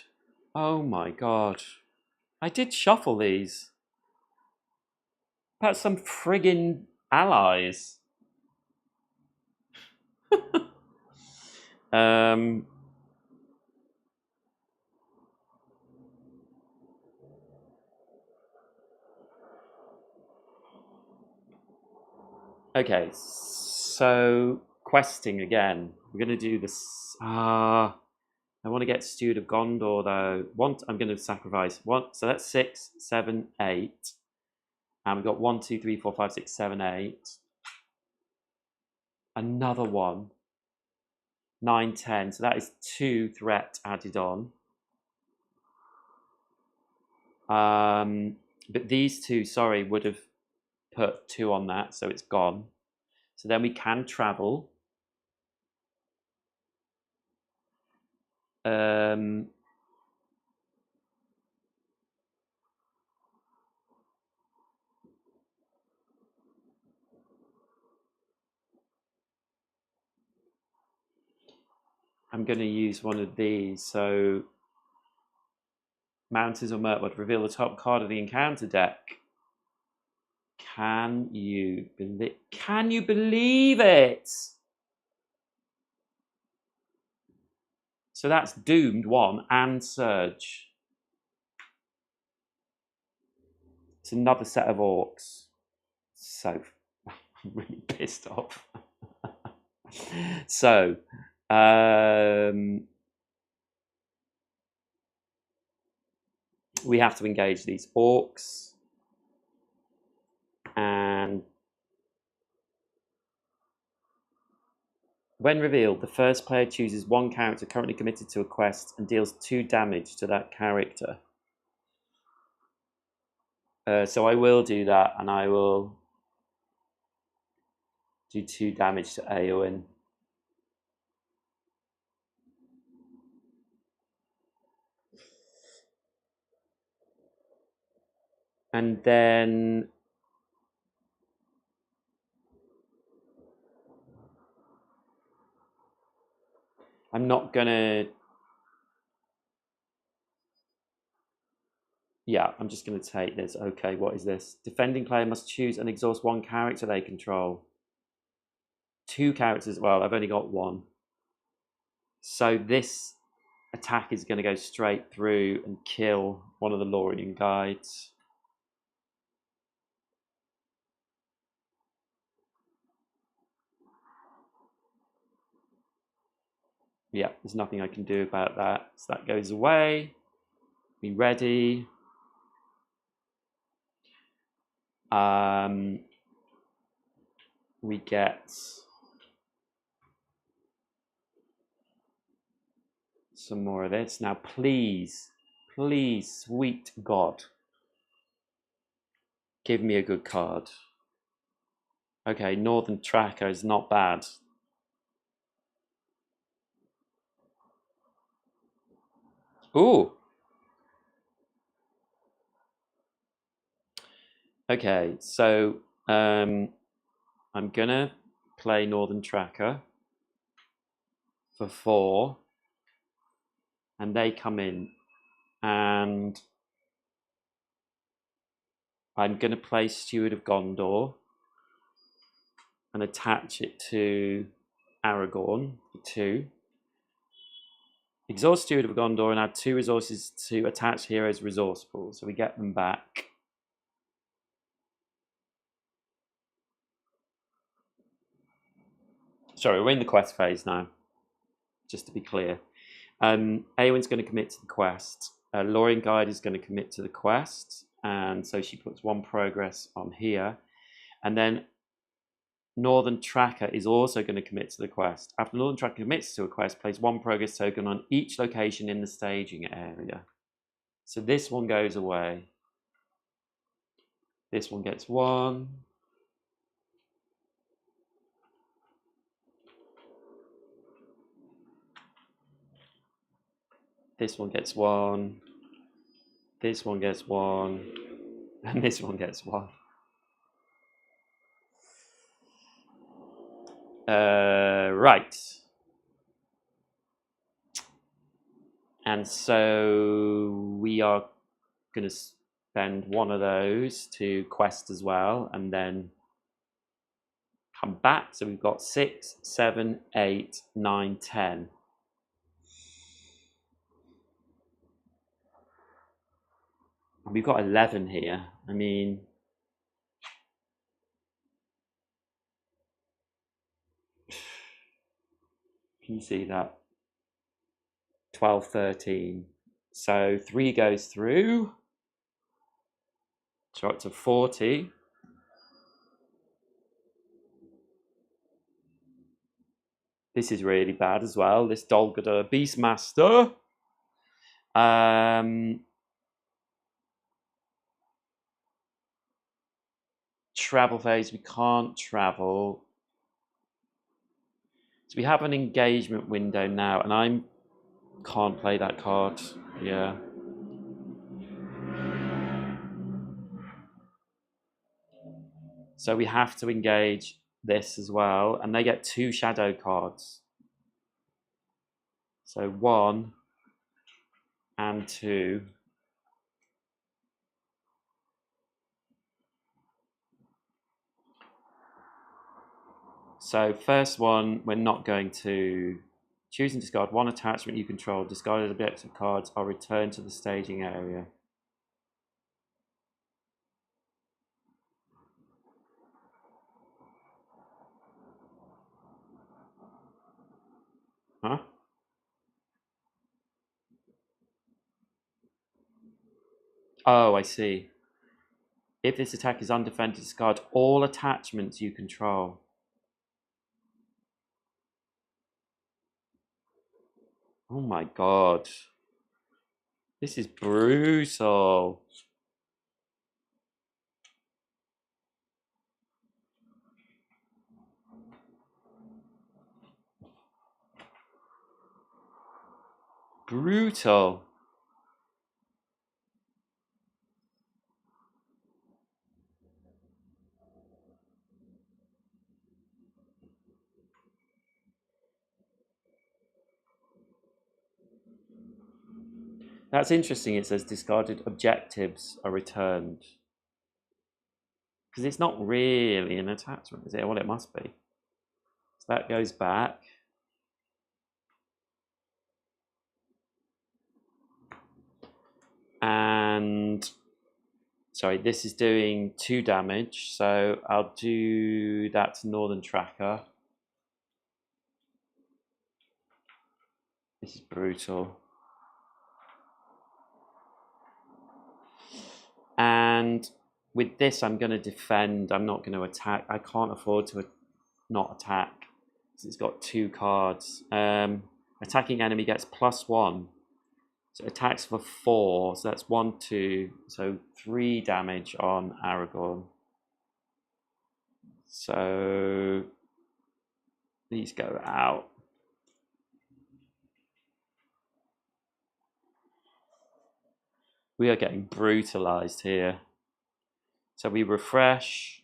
Oh my god. I did shuffle these. About some friggin' allies. Okay, so questing again. We're going to do this. I want to get Steward of Gondor though. I'm going to sacrifice one. So that's 6, 7, 8. And we've got 1, 2, 3, 4, 5, 6, 7, 8. Another one. 9, 10. So that is 2 threat added on. But these two, sorry, would have put 2 on that, so it's gone. So then we can travel. I'm going to use one of these. So Mountains or Mirkwood, reveal the top card of the encounter deck. Can you believe it? So that's Doomed 1 and Surge. It's another set of orcs. So I'm really pissed off. So we have to engage these orcs. And when revealed, the first player chooses one character currently committed to a quest and deals 2 damage to that character. So I will do that, and I will do 2 damage to Eowyn. And then I'm not gonna. Yeah, I'm just gonna take this. Okay, what is this? Defending player must choose and exhaust one character they control. 2 characters. Well, I've only got 1. So this attack is going to go straight through and kill one of the Lorien guides. Yeah, there's nothing I can do about that. So that goes away. Be ready. We get some more of this. Now, please, sweet God, give me a good card. Okay, Northern Tracker is not bad. Ooh. Okay, so I'm gonna play Northern Tracker for 4, and they come in, and I'm gonna play Steward of Gondor and attach it to Aragorn for 2. Exhaust Steward of Gondor and add 2 resources to attached heroes' resource pool, so we get them back. Sorry, we're in the quest phase now, just to be clear. Eowyn's going to commit to the quest. Lorien Guide is going to commit to the quest, and so she puts 1 progress on here. And then Northern Tracker is also going to commit to the quest. After Northern Tracker commits to a quest, place 1 progress token on each location in the staging area. So this one goes away. This one gets 1. This one gets 1. This one gets 1. And this one gets 1. Right. And so we are going to spend 1 of those to quest as well, and then come back. So we've got 6, 7, 8, 9, 10. And we've got 11 here. I mean, can you see that? 12, 13. So 3 goes through. So up to 40. This is really bad as well. This Dolgador Beastmaster. Travel phase, we can't travel. So we have an engagement window now, and I can't play that card. Yeah. So we have to engage this as well, and they get 2 shadow cards. So 1 and 2. So first one, we're not going to choose and discard 1 attachment you control. Discarded objective cards are returned to the staging area. Huh? Oh, I see. If this attack is undefended, discard all attachments you control. Oh my god. This is brutal. Brutal. That's interesting. It says discarded objectives are returned. Because it's not really an attachment, is it? Well, it must be. So that goes back. And sorry, this is doing 2 damage. So I'll do that to Northern Tracker. This is brutal. And with this, I'm going to defend. I'm not going to attack. I can't afford to not attack because it's got 2 cards. Attacking enemy gets +1. So attacks for 4. So that's 1, 2. So 3 damage on Aragorn. So these go out. We are getting brutalized here. So we refresh.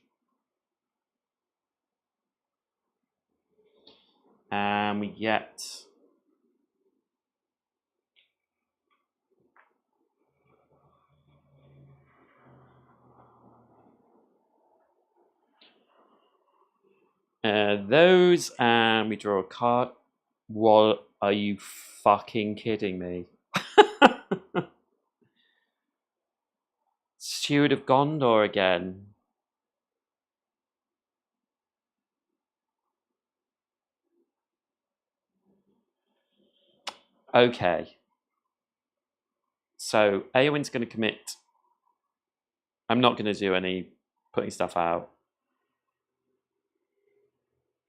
And we get those, and we draw a card. What? Are you fucking kidding me? Steward of Gondor again. Okay. So Eowyn's going to commit. I'm not going to do any putting stuff out.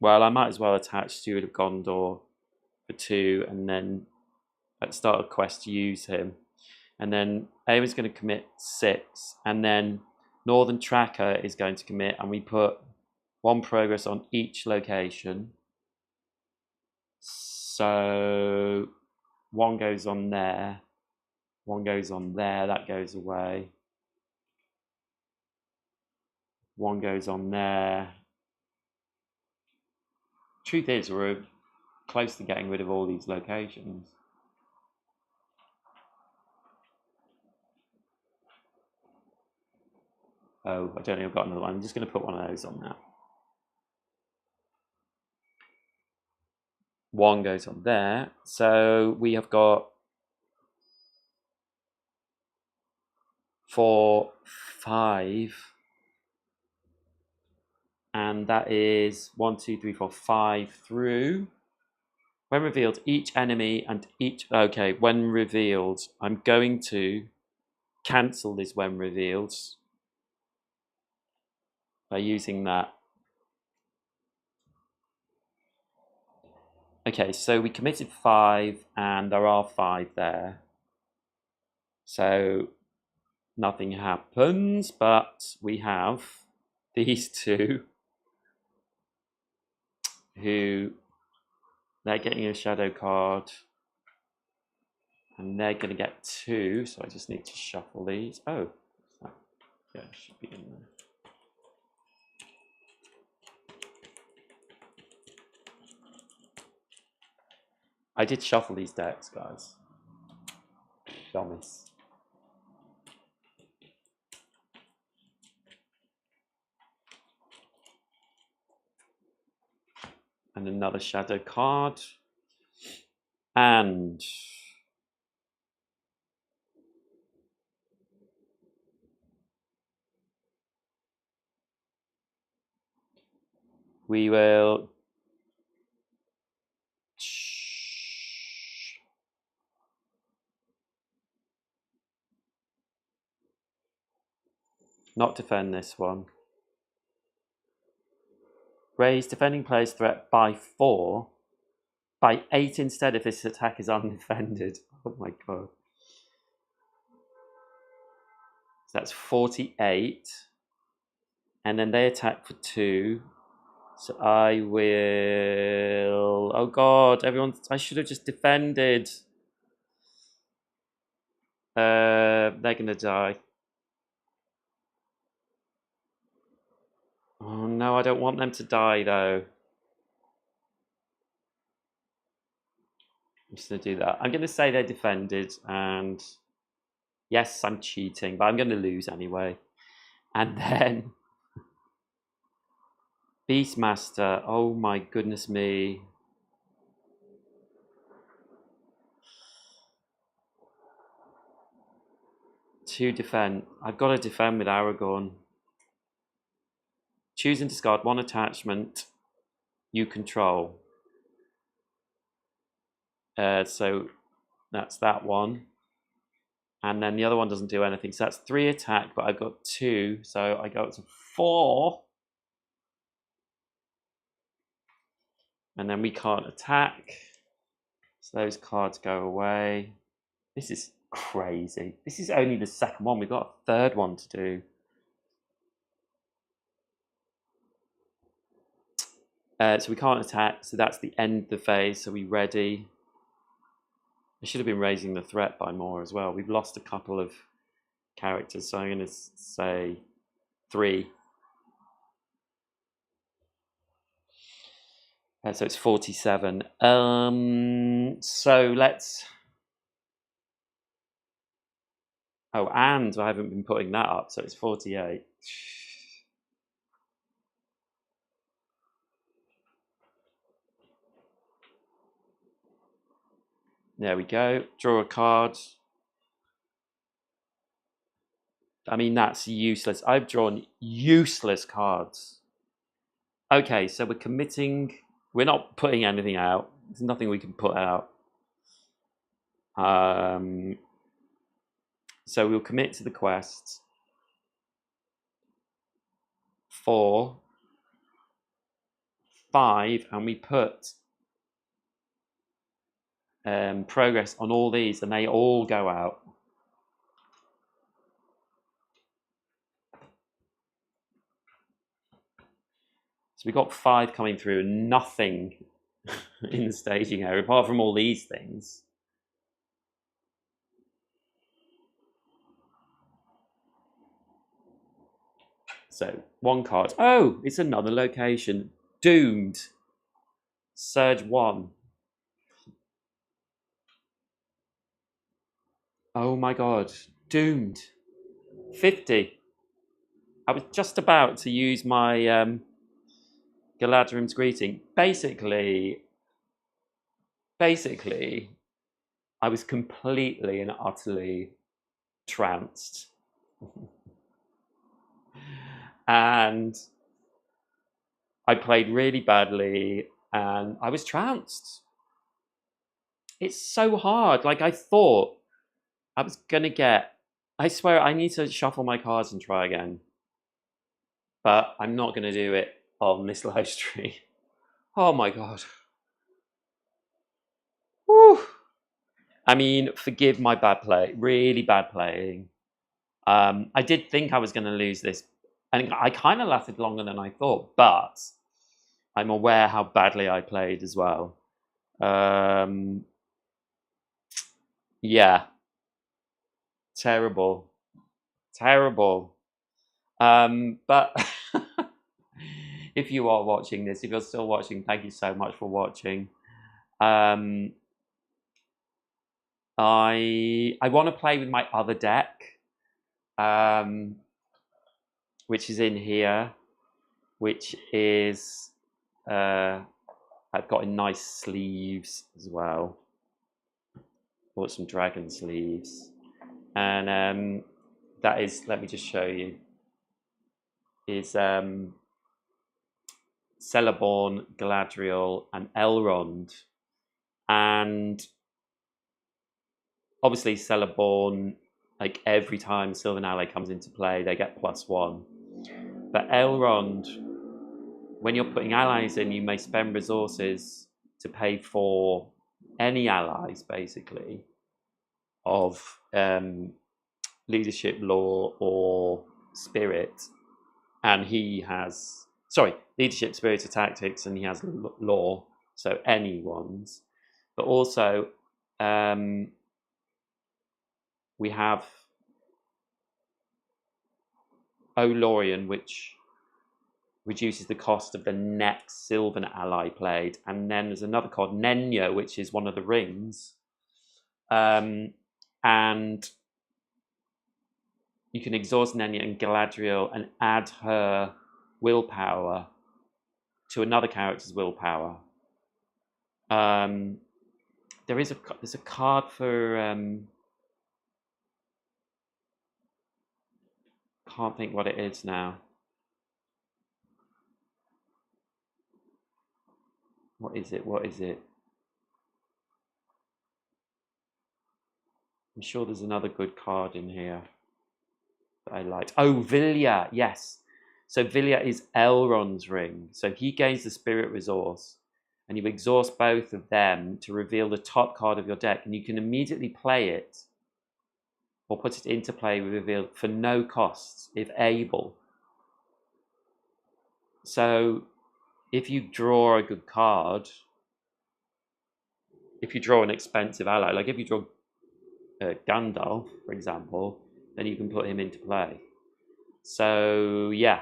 Well, I might as well attach Steward of Gondor for 2, and then at the start of quest use him. And then Eowyn's going to commit 6, and then Northern Tracker is going to commit, and we put 1 progress on each location. So 1 goes on there, 1 goes on there, that goes away. 1 goes on there. Truth is, we're close to getting rid of all these locations. Oh, I don't think I've got another one. I'm just going to put 1 of those on now. 1 goes on there. So we have got 4, 5. And that is 1, 2, 3, 4, 5 through. When revealed, each enemy and each... Okay, when revealed, I'm going to cancel this when revealed by using that. Okay, so we committed 5, and there are 5 there. So nothing happens, but we have these 2 who they're getting a shadow card, and they're going to get 2. So I just need to shuffle these. Oh, yeah, it should be in there. I did shuffle these decks, guys. Promise. And another shadow card. And we will not defend this one. Raise defending player's threat by 4, by 8 instead if this attack is undefended. Oh my god. So that's 48. And then they attack for 2. So I will... Oh god, everyone... I should have just defended. They're going to die. Oh no, I don't want them to die though. I'm just going to do that. I'm going to say they defended, and yes, I'm cheating, but I'm going to lose anyway. And then Beastmaster, oh my goodness me. To defend. I've got to defend with Aragorn. Choose and discard 1 attachment you control. So that's that one. And then the other one doesn't do anything. So that's 3 attack, but I've got 2. So I go up to 4. And then we can't attack. So those cards go away. This is crazy. This is only the second one. We've got a third one to do. So we can't attack. So that's the end of the phase. So we ready. I should have been raising the threat by more as well. We've lost a couple of characters. So I'm going to say 3. So it's 47. So let's... Oh, and I haven't been putting that up, so it's 48. There we go. Draw a card. I mean, that's useless. I've drawn useless cards. Okay, so we're committing... We're not putting anything out. There's nothing we can put out. So we'll commit to the quest. 4, 5, and we put progress on all these, and they all go out. So we got 5 coming through, and nothing in the staging area apart from all these things. So 1 card. Oh, it's another location. Doomed. Surge 1. Oh my god. Doomed. 50. I was just about to use my Galadrim's Greeting. Basically, I was completely and utterly trounced. And I played really badly and I was trounced. It's so hard. Like, I thought I was gonna get, I swear I need to shuffle my cards and try again. But I'm not gonna do it on this live stream. Oh my god. Whew. I mean, forgive my bad play, really bad playing. I did think I was going to lose this, and I kind of lasted longer than I thought, but I'm aware how badly I played as well. Yeah. Terrible. But if you are watching this, if you're still watching, thank you so much for watching. I want to play with my other deck, which is in here, which is I've got in nice sleeves as well. Bought some dragon sleeves, and that is, let me just show you, is Celeborn, Galadriel, and Elrond. And obviously Celeborn, like every time Sylvan Ally comes into play, they get +1. But Elrond, when you're putting allies in, you may spend resources to pay for any allies, basically, of leadership, law, or spirit. And he has, sorry, leadership, spirit, or tactics, and he has law, so any ones. But also, we have Olorian, which reduces the cost of the next Sylvan ally played. And then there's another card, Nenya, which is one of the rings. And you can exhaust Nenya and Galadriel and add her willpower to another character's willpower. There's a card for can't think what it is now. What is it? I'm sure there's another good card in here that I liked. Oh, Vilya, yes. So Vilya is Elrond's ring. So he gains the spirit resource, and you exhaust both of them to reveal the top card of your deck, and you can immediately play it or put it into play revealed for no costs if able. So if you draw a good card, if you draw an expensive ally, like if you draw Gandalf, for example, then you can put him into play. So yeah,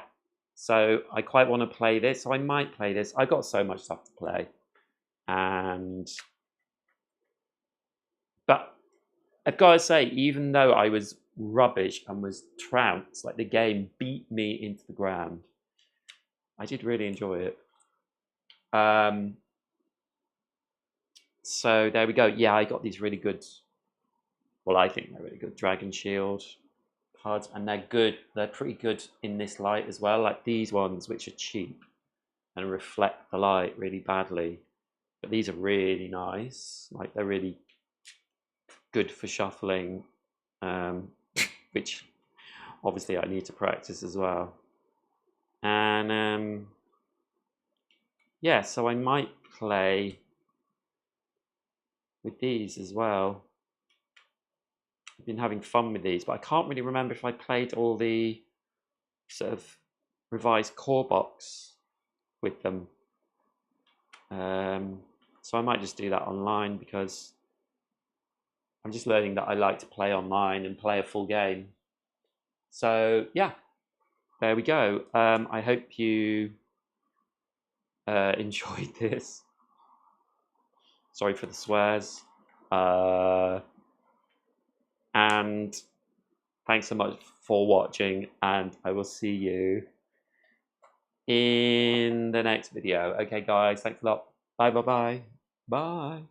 so I quite want to play this, so I might play this. I've got so much stuff to play, but I've got to say, even though I was rubbish and was trounced, like the game beat me into the ground, I did really enjoy it. So there we go. Yeah, I got these really good, well, I think they're really good Dragon Shield cards, and they're good. They're pretty good in this light as well, like these ones, which are cheap and reflect the light really badly. But these are really nice. Like, they're really good for shuffling, which obviously I need to practice as well. And yeah, so I might play with these as well. I've been having fun with these, but I can't really remember if I played all the sort of revised core box with them. So I might just do that online, because I'm just learning that I like to play online and play a full game. So yeah, there we go. I hope you enjoyed this. Sorry for the swears. And thanks so much for watching, and I will see you in the next video. Okay, guys, thanks a lot. Bye, bye, bye. Bye.